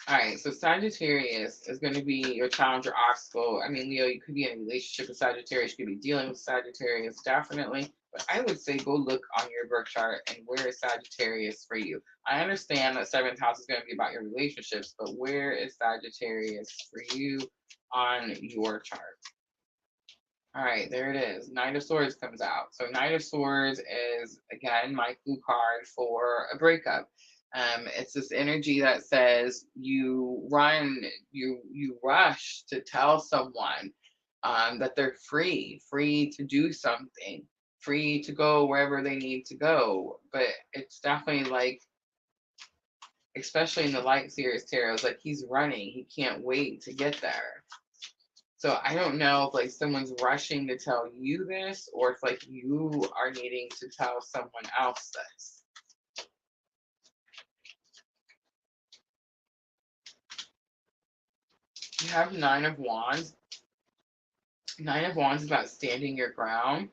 A: All right, so Sagittarius is going to be your challenge or obstacle. I mean, Leo, you could be in a relationship with Sagittarius. You could be dealing with Sagittarius, definitely. But I would say go look on your birth chart and where is Sagittarius for you. I understand that seventh house is going to be about your relationships, but where is Sagittarius for you on your chart? All right, there it is. Knight of Swords comes out. So Knight of Swords is, again, my clue card for a breakup. It's this energy that says you run, you rush to tell someone that they're free to do something, free to go wherever they need to go. But it's definitely like, especially in the Light Series Tarot, it's like he's running. He can't wait to get there. So I don't know if like someone's rushing to tell you this or if like you are needing to tell someone else this. You have Nine of Wands. Nine of Wands is about standing your ground.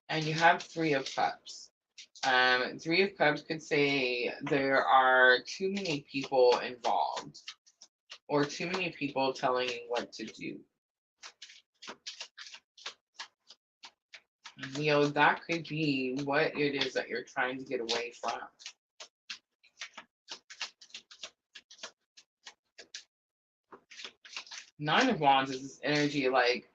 A: And you have Three of Cups. Three of Cups could say there are too many people involved or too many people telling you what to do. Leo, that could be what it is that you're trying to get away from. Nine of Wands is this energy like,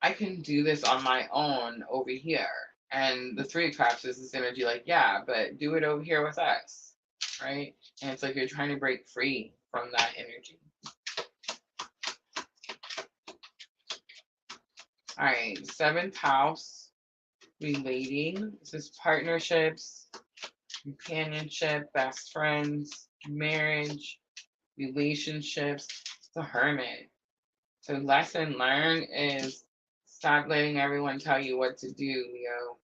A: I can do this on my own over here. And the Three of Cups is this energy like, yeah, but do it over here with us, right? And it's like you're trying to break free from that energy. All right, seventh house, relating. This is partnerships, companionship, best friends, marriage, relationships. It's the Hermit. So lesson learned is stop letting everyone tell you what to do, Leo.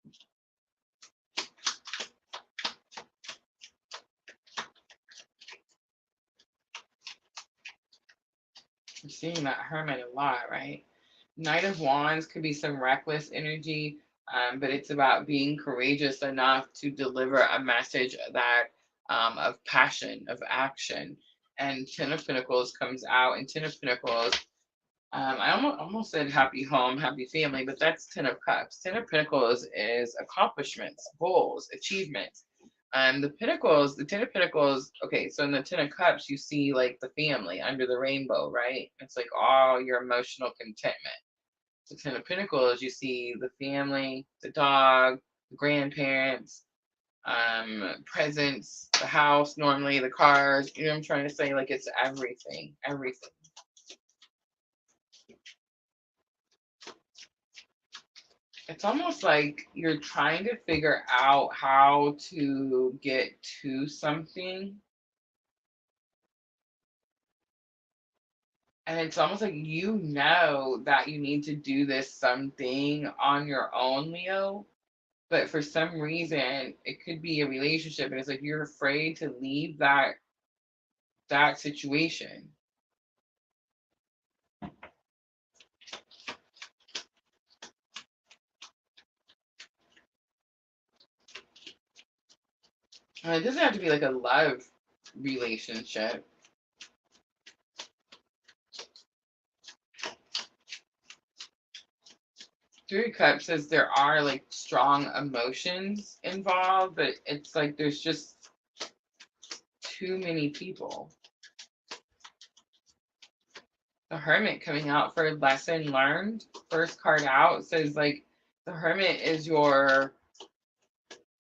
A: I'm seeing that Hermit a lot, right? Knight of Wands could be some reckless energy, but it's about being courageous enough to deliver a message that of passion, of action. And Ten of Pentacles comes out, and Ten of Pentacles, I almost said happy home, happy family, but that's Ten of Cups. Ten of Pentacles is accomplishments, goals, achievements. The Ten of Pentacles, okay, so in the Ten of Cups, you see like the family under the rainbow, right? It's like all your emotional contentment. The Ten of Pentacles, you see the family, the dog, the grandparents, presents, the house, normally the cars. You know what I'm trying to say? Like it's everything, everything. It's almost like you're trying to figure out how to get to something. And it's almost like you know that you need to do this something on your own, Leo. But for some reason, it could be a relationship, and it's like you're afraid to leave that situation. It doesn't have to be like a love relationship. Three of Cups says there are like strong emotions involved, but it's like there's just too many people. The Hermit coming out for lesson learned. First card out says like the Hermit is your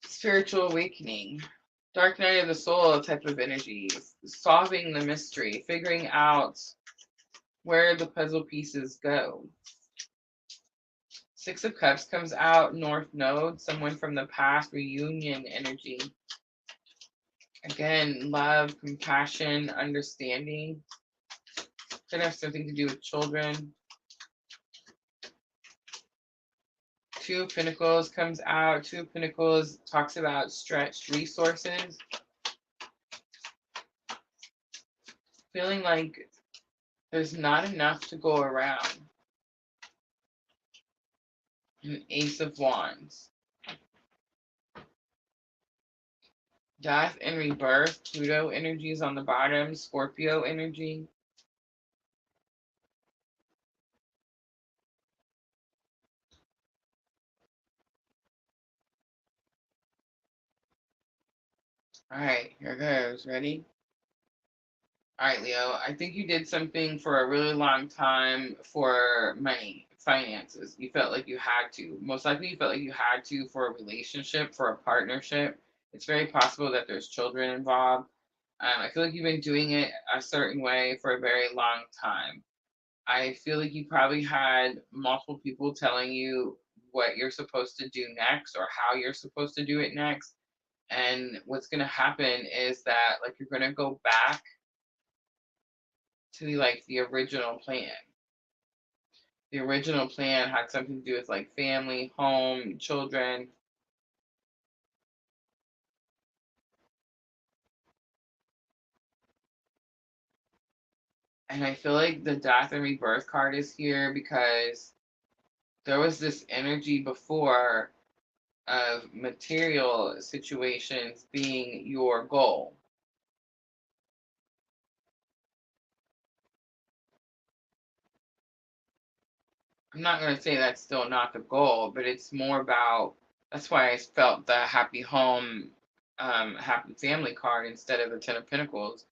A: spiritual awakening. Dark night of the soul type of energy. Solving the mystery. Figuring out where the puzzle pieces go. Six of Cups comes out. North Node. Someone from the past. Reunion energy. Again, love, compassion, understanding. Could have something to do with children. Two of Pentacles comes out. Two of Pentacles talks about stretched resources. Feeling like there's not enough to go around. An Ace of Wands. Death and rebirth. Pluto energies on the bottom. Scorpio energy. All right, here goes. Ready? All right, Leo. I think you did something for a really long time for money, finances. You felt like you had to. Most likely, you felt like you had to for a relationship, for a partnership. It's very possible that there's children involved. I feel like you've been doing it a certain way for a very long time. I feel like you probably had multiple people telling you what you're supposed to do next or how you're supposed to do it next. And what's going to happen is that like you're going to go back to the original plan. The original plan had something to do with like family, home, children. And I feel like the death and rebirth card is here because there was this energy before of material situations being your goal. I'm not going to say that's still not the goal, but it's more about, that's why I felt the happy home, happy family card instead of the Ten of Pentacles.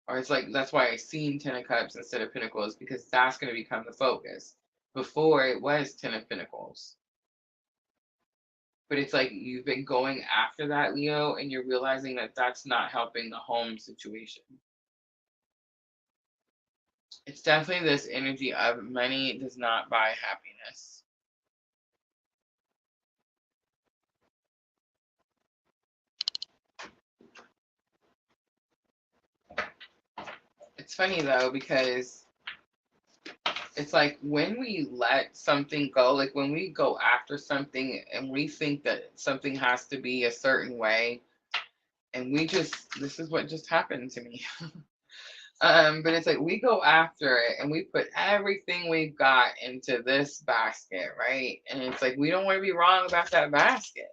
A: Or it's like, that's why I seen Ten of Cups instead of Pentacles, because that's going to become the focus. Before it was Ten of Pentacles. But it's like you've been going after that, Leo, and you're realizing that that's not helping the home situation. It's definitely this energy of money does not buy happiness. It's funny though, because it's like when we let something go, like when we go after something and we think that something has to be a certain way, and this is what just happened to me. But it's like we go after it and we put everything we've got into this basket, right? And it's like we don't want to be wrong about that basket.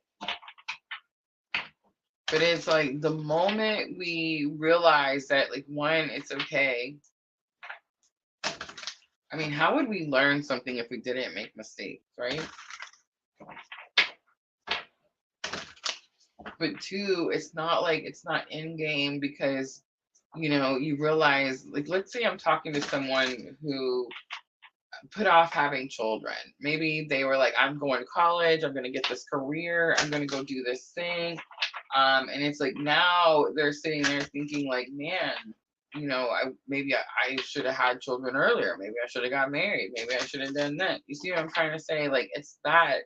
A: But it's like the moment we realize that, like, one, it's okay. I mean, how would we learn something if we didn't make mistakes, right? But two, it's not in game because, you realize, like, let's say I'm talking to someone who put off having children. Maybe they were like, I'm going to college, I'm going to get this career, I'm going to go do this thing. And it's like now they're sitting there thinking like, man, I should have had children earlier. Maybe I should have got married. Maybe I should have done that. You see what I'm trying to say? Like it's that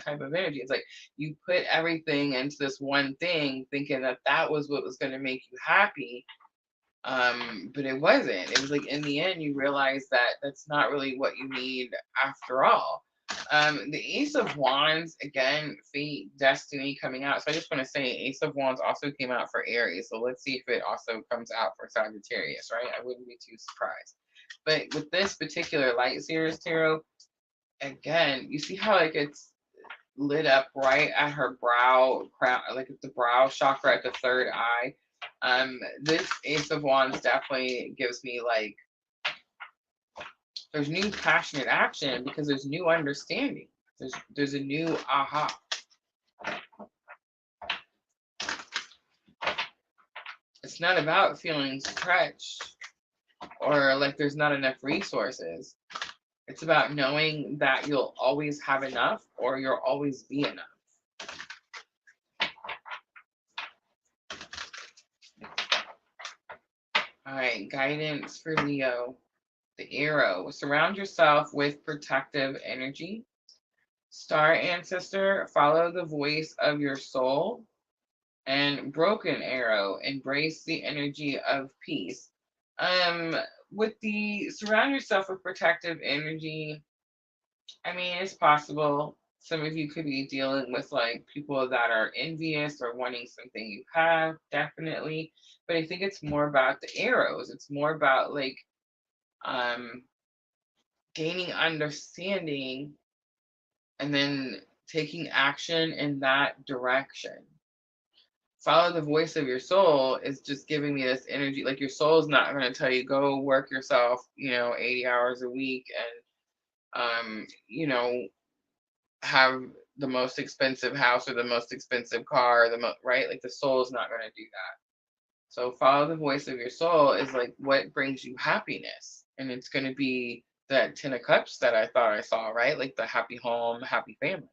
A: type of energy. It's like you put everything into this one thing, thinking that that was what was going to make you happy. But it wasn't. It was like in the end, you realize that that's not really what you need after all. The Ace of Wands, again, fate, destiny coming out. So I just want to say Ace of Wands also came out for Aries. So let's see if it also comes out for Sagittarius, right? I wouldn't be too surprised. But with this particular Light Series Tarot, again, you see how like it's lit up right at her brow crown, like at the brow chakra at the third eye. This Ace of Wands definitely gives me like there's new passionate action because there's new understanding. There's a new aha. It's not about feeling stretched or like there's not enough resources. It's about knowing that you'll always have enough or you'll always be enough. All right, guidance for Leo. The arrow. Surround yourself with protective energy. Star ancestor, follow the voice of your soul. And broken arrow, embrace the energy of peace. With the surround yourself with protective energy, I mean, it's possible some of you could be dealing with like people that are envious or wanting something you have, definitely. But I think it's more about the arrows. It's more about like gaining understanding and then taking action in that direction. Follow the voice of your soul is just giving me this energy. Like your soul is not going to tell you go work yourself, 80 hours a week and have the most expensive house or the most expensive car, right? Like the soul is not going to do that. So follow the voice of your soul is like what brings you happiness, and it's going to be that 10 of cups that I thought I saw, right? Like the happy home, happy family.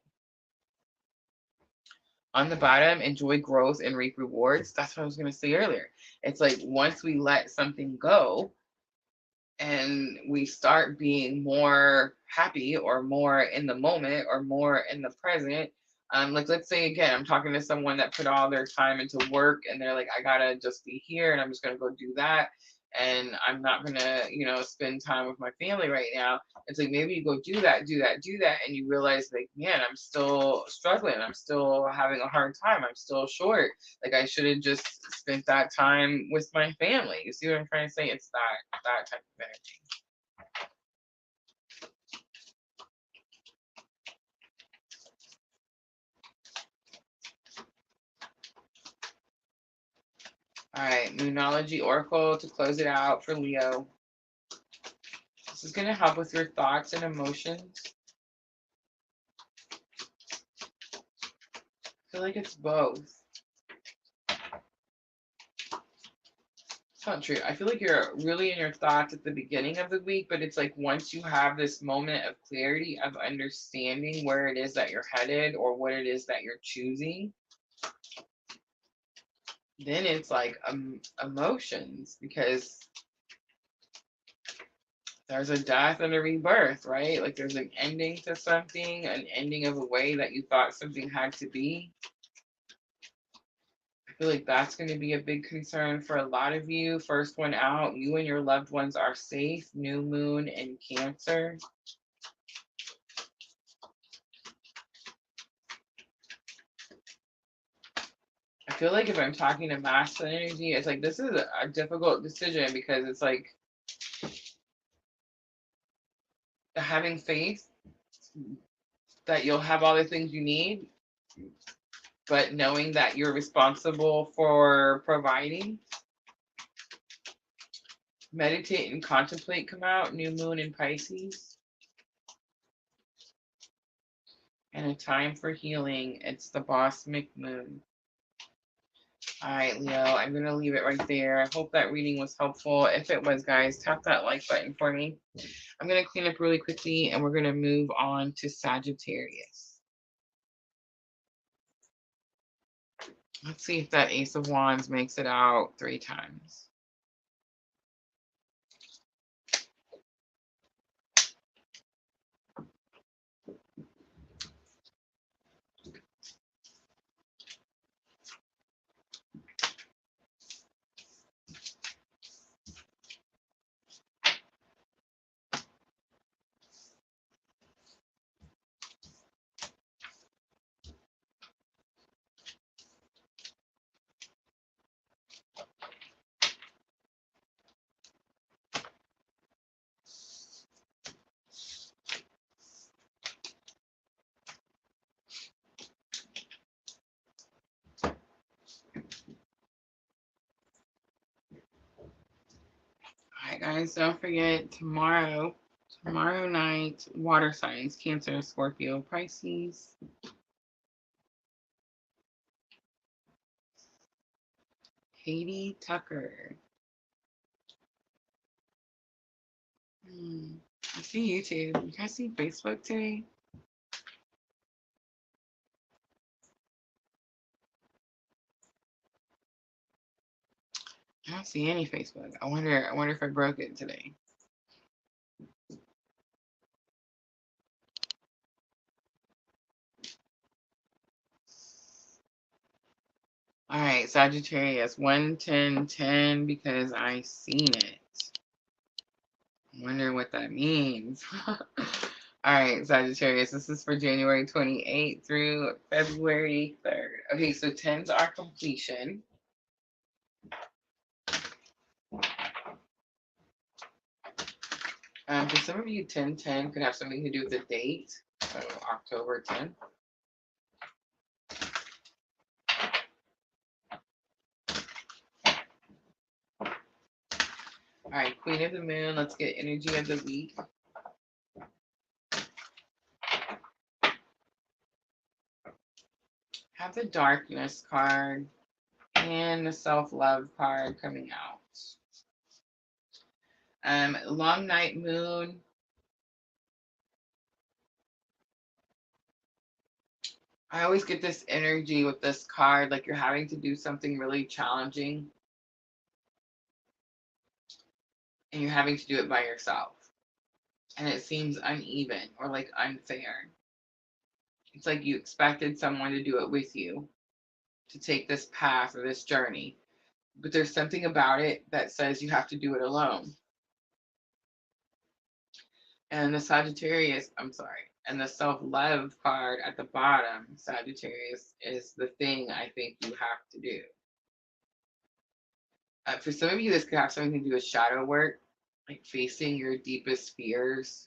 A: On the bottom, enjoy growth and reap rewards. That's what I was going to say earlier. It's like once we let something go and we start being more happy or more in the moment or more in the present. Like let's say again, I'm talking to someone that put all their time into work and they're like, I gotta just be here and I'm just gonna go do that. And I'm not gonna, spend time with my family right now. It's like maybe you go do that, and you realize like, man, I'm still struggling. I'm still having a hard time. I'm still short. Like I should have just spent that time with my family. You see what I'm trying to say? It's that type of energy. All right, Moonology Oracle to close it out for Leo. This is going to help with your thoughts and emotions. I feel like it's both. It's not true. I feel like you're really in your thoughts at the beginning of the week, but it's like once you have this moment of clarity of understanding where it is that you're headed or what it is that you're choosing, then it's like emotions, because there's a death and a rebirth, right? Like there's an ending to something, an ending of a way that you thought something had to be. I feel like that's going to be a big concern for a lot of you. First one out, you and your loved ones are safe. New moon in Cancer. I feel like if I'm talking to masculine energy, it's like this is a difficult decision because it's like having faith that you'll have all the things you need, but knowing that you're responsible for providing. Meditate and contemplate come out. New moon in Pisces. And a time for healing. It's the Bosmic moon. All right, Leo, I'm going to leave it right there. I hope that reading was helpful. If it was, guys, tap that like button for me. I'm going to clean up really quickly, and we're going to move on to Sagittarius. Let's see if that Ace of Wands makes it out 3 times. All right, guys, don't forget tomorrow Tomorrow night, water signs, Cancer, Scorpio, Pisces. Katie Tucker. I see YouTube. You guys see Facebook today? I don't see any Facebook. I wonder if I broke it today. All right, Sagittarius, 1-10-10 because I seen it. I wonder what that means. All right, Sagittarius, this is for January 28th through February 3rd. Okay, so 10s are completion. For some of you, 10-10 could have something to do with the date, so October 10th. All right, Queen of the Moon, let's get energy of the week. Have the Darkness card and the Self-Love card coming out. Long Night Moon. I always get this energy with this card, like you're having to do something really challenging and you're having to do it by yourself. And it seems uneven or like unfair. It's like you expected someone to do it with you, to take this path or this journey. But there's something about it that says you have to do it alone. And the Sagittarius, and the self-love card at the bottom, Sagittarius, is the thing I think you have to do. For some of you, this could have something to do with shadow work, like facing your deepest fears.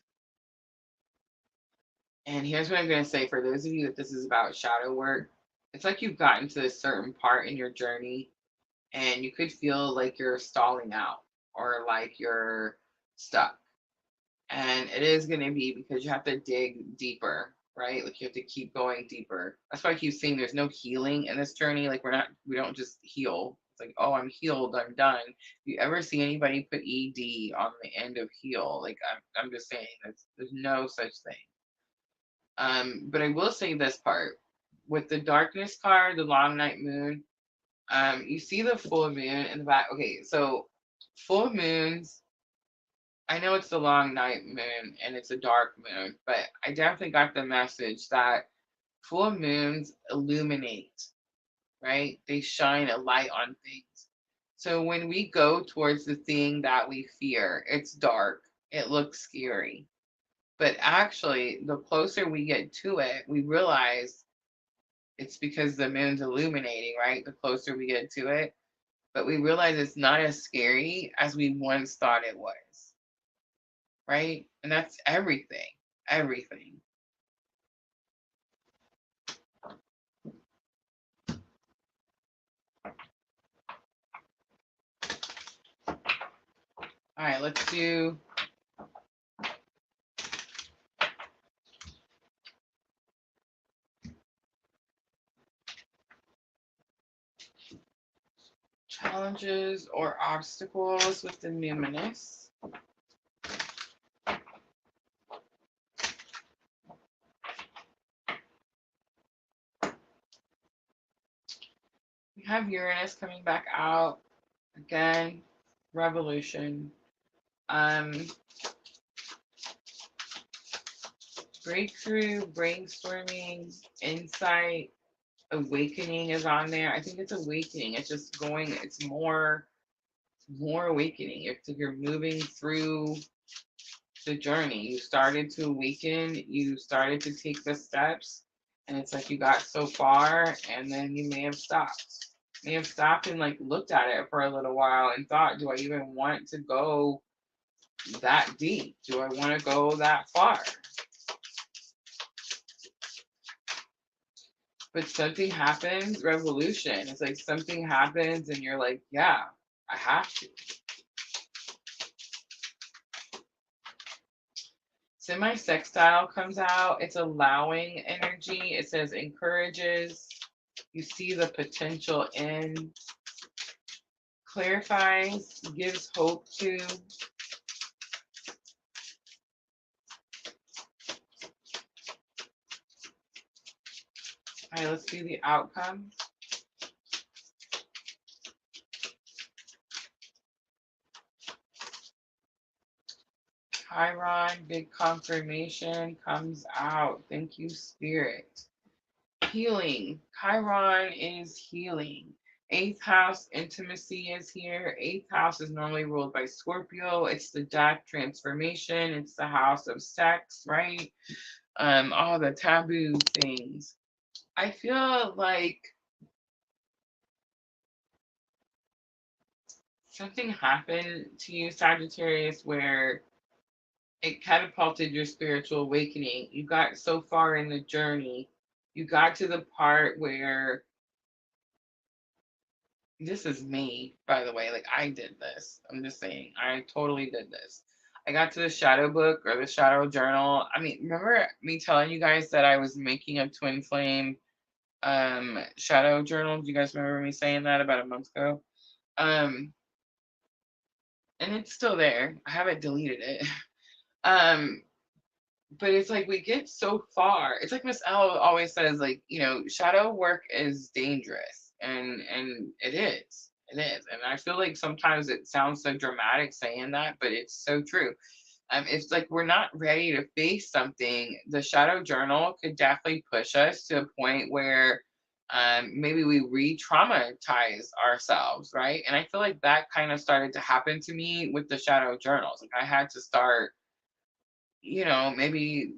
A: And here's what I'm going to say for those of you that this is about shadow work. It's like you've gotten to a certain part in your journey and you could feel like you're stalling out or like you're stuck. And it is going to be because you have to dig deeper, right? Like you have to keep going deeper. That's why I keep saying there's no healing in this journey. Like we don't just heal. It's like, oh, I'm healed, I'm done. If you ever see anybody put ED on the end of heal, like I'm just saying there's no such thing. But I will say this part. With the Darkness card, the Long Night Moon, you see the full moon in the back. Okay, so full moons, I know it's the long night moon and it's a dark moon, but I definitely got the message that full moons illuminate, right? They shine a light on things. So when we go towards the thing that we fear, it's dark, it looks scary. But actually, the closer we get to it, we realize it's because the moon's illuminating, right? The closer we get to it. But we realize it's not as scary as we once thought it was. Right? And that's everything. Everything. All right, let's do challenges or obstacles with the numinous. We have Uranus coming back out again, revolution. Breakthrough, brainstorming, insight, awakening is on there. I think it's awakening. It's just going, it's more awakening. It's like you're moving through the journey. You started to awaken, you started to take the steps, and it's like you got so far and then you may have stopped. May have stopped and like looked at it for a little while and thought, do I even want to go that deep? Do I want to go that far? But something happens, revolution. It's like something happens and you're like, yeah, I have to. Semi-sextile comes out. It's allowing energy. It says encourages. You see the potential in, clarifies, gives hope to. All right, let's do the outcome. Chiron, big confirmation comes out. Thank you, Spirit. Healing. Chiron is healing. Eighth house intimacy is here. Eighth house is normally ruled by Scorpio. It's the death transformation. It's the house of sex, right? All the taboo things. I feel like something happened to you, Sagittarius, where it catapulted your spiritual awakening. You got so far in the journey. You got to the part where, this is me, by the way, like I did this. I'm just saying, I totally did this. I got to the shadow book or the shadow journal. I mean, remember me telling you guys that I was making a twin flame shadow journal? Do you guys remember me saying that about a month ago? Um, and it's still there. I haven't deleted it. Um, but it's like we get so far. It's like Miss L always says, like, you know, shadow work is dangerous, and it is. It is. And I feel like sometimes it sounds so dramatic saying that, but it's so true. It's like we're not ready to face something. The shadow journal could definitely push us to a point where maybe we re-traumatize ourselves, right? And I feel like that kind of started to happen to me with the shadow journals. Like I had to start, you know, maybe,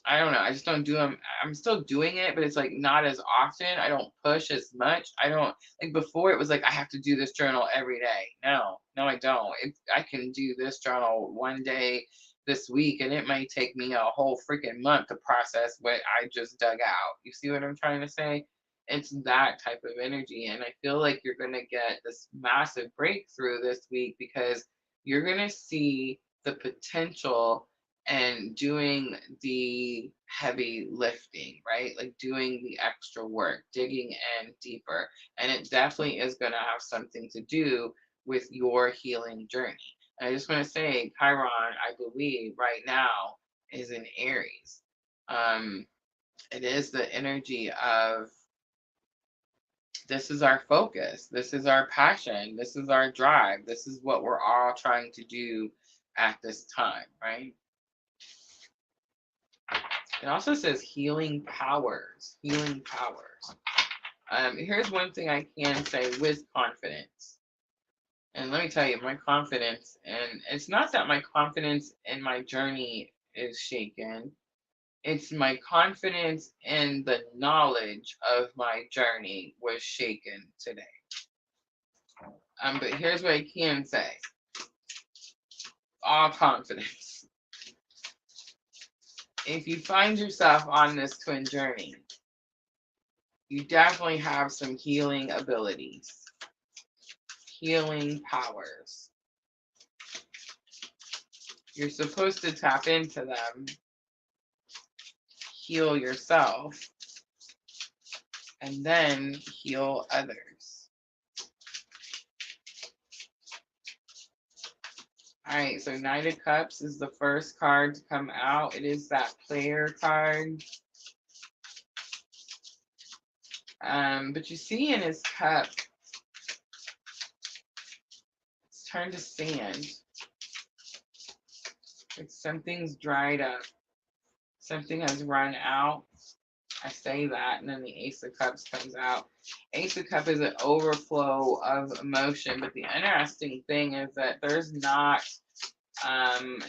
A: I don't know. I just don't do them. I'm still doing it, but it's like not as often. I don't push as much. I don't, like before it was like I have to do this journal every day. No, no, I don't. I can do this journal one day this week, and it might take me a whole freaking month to process what I just dug out. You see what I'm trying to say? It's that type of energy. And I feel like you're going to get this massive breakthrough this week because you're going to see the potential and doing the heavy lifting, right? Like doing the extra work, digging in deeper. And it definitely is going to have something to do with your healing journey. And I just want to say, Chiron, I believe right now is in Aries. It is the energy of, this is our focus, this is our passion, this is our drive, this is what we're all trying to do at this time, right? It also says healing powers. Healing powers. Here's one thing I can say with confidence. And let me tell you, my confidence, and it's not that my confidence in my journey is shaken. It's my confidence in the knowledge of my journey was shaken today. But here's what I can say. All confidence. If you find yourself on this twin journey, you definitely have some healing abilities, healing powers. You're supposed to tap into them, heal yourself, and then heal others. All right, so Knight of Cups is the first card to come out. It is that player card. But you see in his cup, it's turned to sand. Like something's dried up. Something has run out. I say that, and then the Ace of Cups comes out. Ace of Cups is an overflow of emotion, but the interesting thing is that there's not,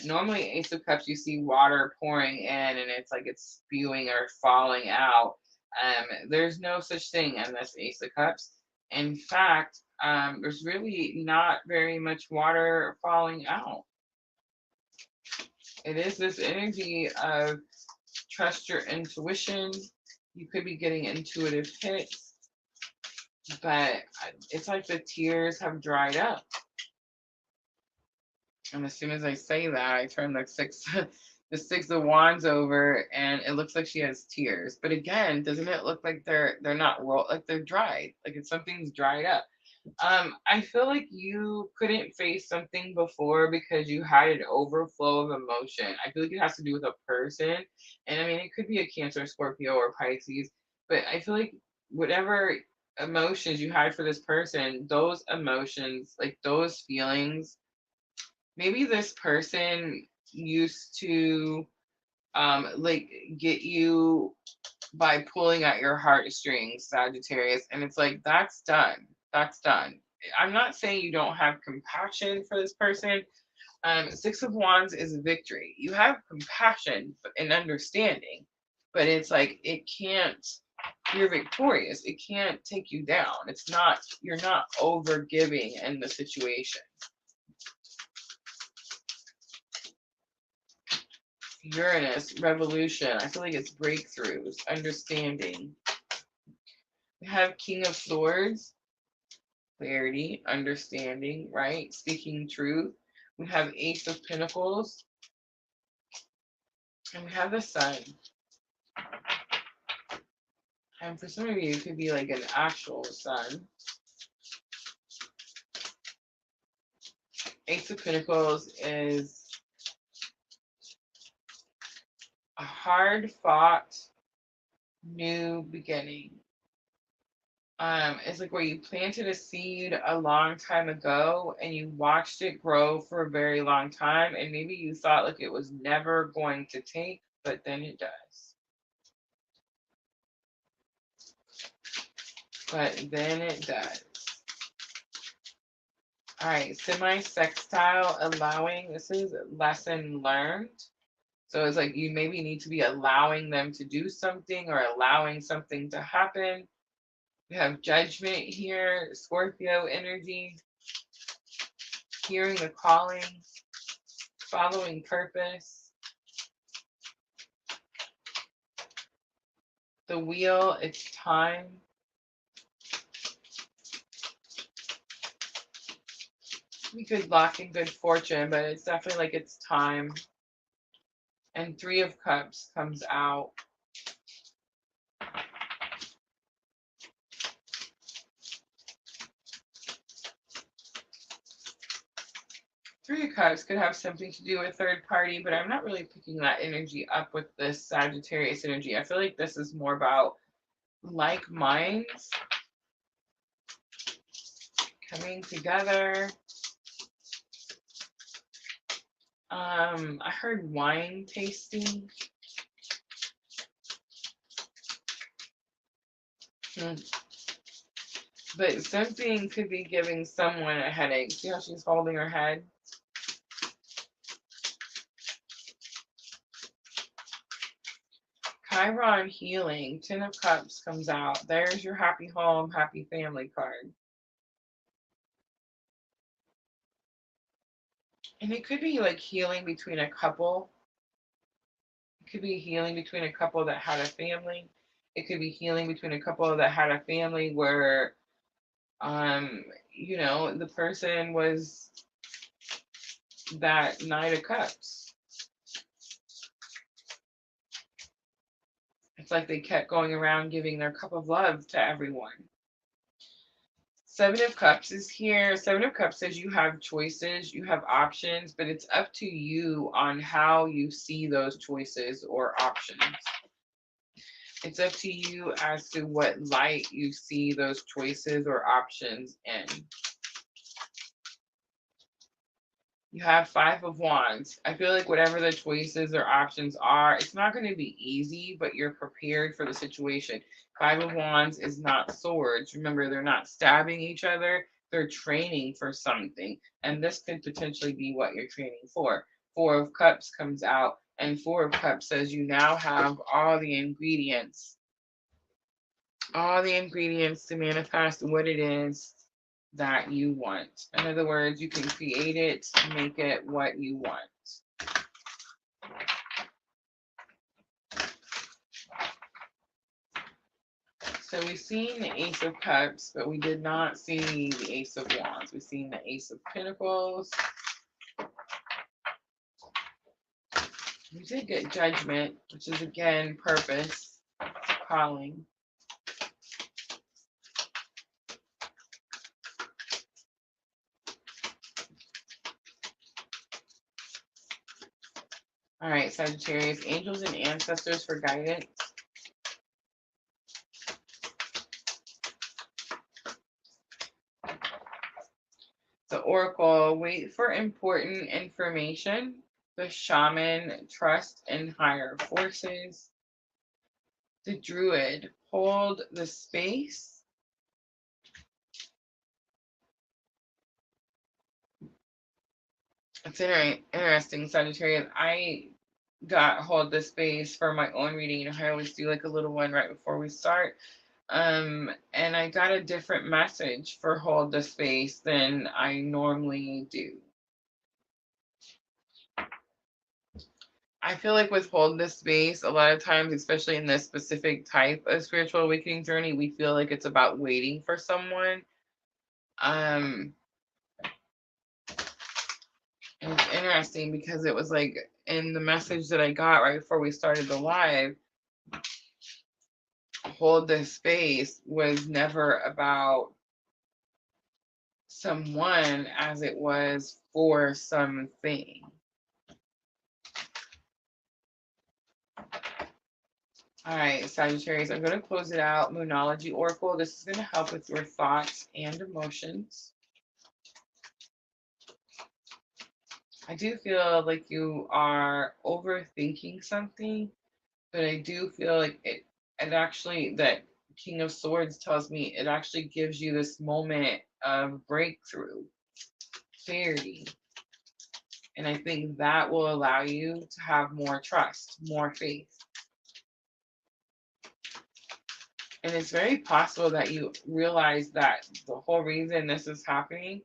A: normally Ace of Cups, you see water pouring in, and it's like it's spewing or falling out. There's no such thing in this Ace of Cups. In fact, there's really not very much water falling out. It is this energy of trust your intuition. You could be getting intuitive hits, but it's like the tears have dried up. And as soon as I say that, I turn the the Six of Wands over, and it looks like she has tears. But again, doesn't it look like they're not like they're dried, like it's something's dried up? I feel like you couldn't face something before because you had an overflow of emotion. I feel like it has to do with a person, and I mean it could be a Cancer, Scorpio, or Pisces, but I feel like whatever emotions you had for this person, those emotions, like those feelings, maybe this person used to like get you by pulling at your heartstrings, Sagittarius, and it's like that's done. That's done. I'm not saying you don't have compassion for this person. Six of Wands is victory. You have compassion and understanding, but it's like it can't. You're victorious. It can't take you down. It's not. You're not over giving in the situation. Uranus, revolution. I feel like it's breakthroughs, understanding. We have King of Swords, clarity, understanding, right? Speaking truth. We have Ace of Pentacles, and we have the Sun. And for some of you, it could be like an actual sun. Ace of Pentacles is a hard-fought new beginning. It's like where you planted a seed a long time ago and you watched it grow for a very long time, and maybe you thought like it was never going to take, but then it does. But then it does. All right, semi-sextile, allowing. This is lesson learned. So it's like you maybe need to be allowing them to do something or allowing something to happen. We have judgment here, Scorpio energy, hearing the calling, following purpose. The wheel, it's time. Good luck and good fortune, but it's definitely like it's time. And Three of Cups comes out. Three of Cups could have something to do with third party, but I'm not really picking that energy up with this Sagittarius energy. I feel like this is more about like minds coming together. I heard wine tasting. But something could be giving someone a headache. See how she's holding her head? Chiron healing. 10 of Cups comes out. There's your happy home, happy family card. And it could be like healing between a couple. It could be healing between a couple that had a family. It could be healing between a couple that had a family where, you know, the person was that Knight of Cups. It's like they kept going around giving their cup of love to everyone. Seven of Cups is here. Seven of Cups says you have choices, you have options, but it's up to you on how you see those choices or options. It's up to you as to what light you see those choices or options in. You have Five of Wands. I feel like whatever the choices or options are, it's not going to be easy, but you're prepared for the situation. Five of Wands is not swords. Remember, they're not stabbing each other. They're training for something. And this could potentially be what you're training for. Four of Cups comes out, and Four of Cups says you now have all the ingredients. All the ingredients to manifest what it is that you want. In other words, you can create it, make it what you want. So we've seen the Ace of Cups, but we did not see the Ace of Wands. We've seen the Ace of Pentacles. We did get Judgment, which is again purpose, calling. All right, Sagittarius, angels and ancestors for guidance. The Oracle, wait for important information. The Shaman, trust in higher forces. The Druid, hold the space. It's interesting, Sagittarius. I got hold the space for my own reading. You know, I always do like a little one right before we start. And I got a different message for hold the space than I normally do. I feel like with hold the space, a lot of times, especially in this specific type of spiritual awakening journey, we feel like it's about waiting for someone. And it's interesting because it was like in the message that I got right before we started the live, hold this space was never about someone as it was for something. All right, Sagittarius, I'm going to close it out. Moonology Oracle. This is going to help with your thoughts and emotions. I do feel like you are overthinking something, but I do feel like it actually, that King of Swords tells me it actually gives you this moment of breakthrough, clarity. And I think that will allow you to have more trust, more faith. And it's very possible that you realize that the whole reason this is happening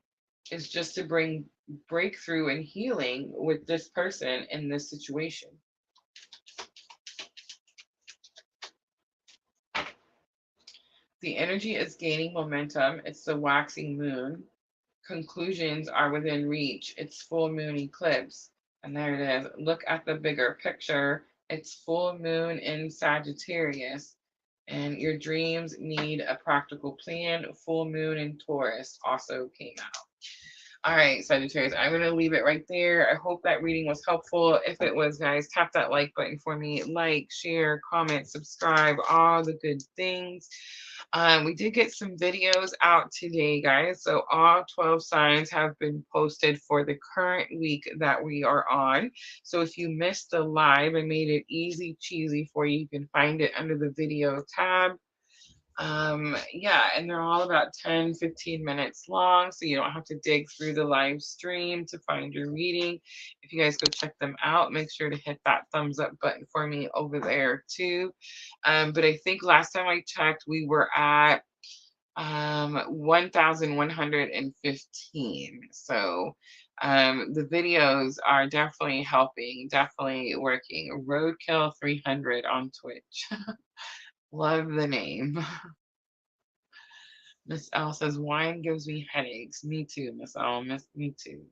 A: is just to bring breakthrough and healing with this person in this situation. The energy is gaining momentum. It's the waxing moon. Conclusions are within reach. It's full moon eclipse. And there it is. Look at the bigger picture. It's full moon in Sagittarius. And your dreams need a practical plan. Full moon in Taurus also came out. All right, Sagittarius, I'm going to leave it right there. I hope that reading was helpful. If it was, guys, tap that like button for me. Like, share, comment, subscribe, all the good things. We did get some videos out today, guys. So all 12 signs have been posted for the current week that we are on. So if you missed the live, I made it easy cheesy for you. You can find it under the video tab. Yeah, and they're all about 10-15 minutes long, so you don't have to dig through the live stream to find your reading. If you guys go check them out, make sure to hit that thumbs up button for me over there too. But I think last time I checked, we were at 1,115. So the videos are definitely helping, definitely working. Roadkill 300 on Twitch. Love the name. Miss L says, wine gives me headaches. Me too, Miss L. Me too.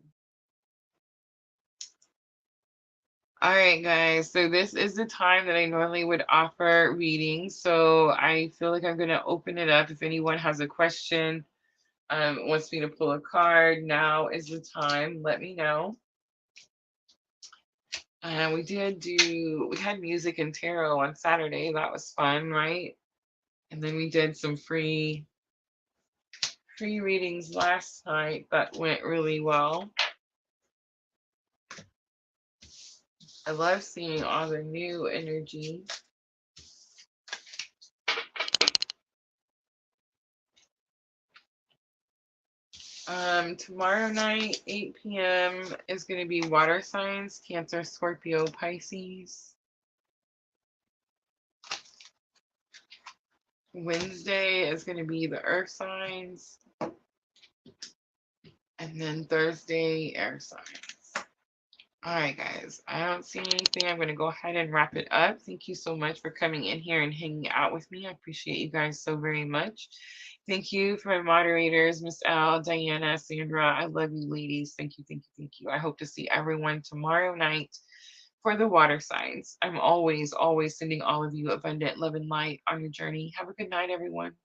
A: All right, guys. So this is the time that I normally would offer readings. So I feel like I'm going to open it up. If anyone has a question, wants me to pull a card, now is the time. Let me know. We had music and tarot on Saturday. That was fun, right? And then we did some free readings last night that went really well. I love seeing all the new energy. Tomorrow night, 8 p.m. is going to be water signs, Cancer, Scorpio, Pisces. Wednesday is going to be the earth signs. And then Thursday, air signs. All right, guys, I don't see anything. I'm going to go ahead and wrap it up. Thank you so much for coming in here and hanging out with me. I appreciate you guys so very much. Thank you for my moderators, Miss L, Diana, Sandra. I love you, ladies. Thank you, thank you, thank you. I hope to see everyone tomorrow night, For the water signs, I'm always, always sending all of you abundant love and light on your journey. Have a good night, everyone.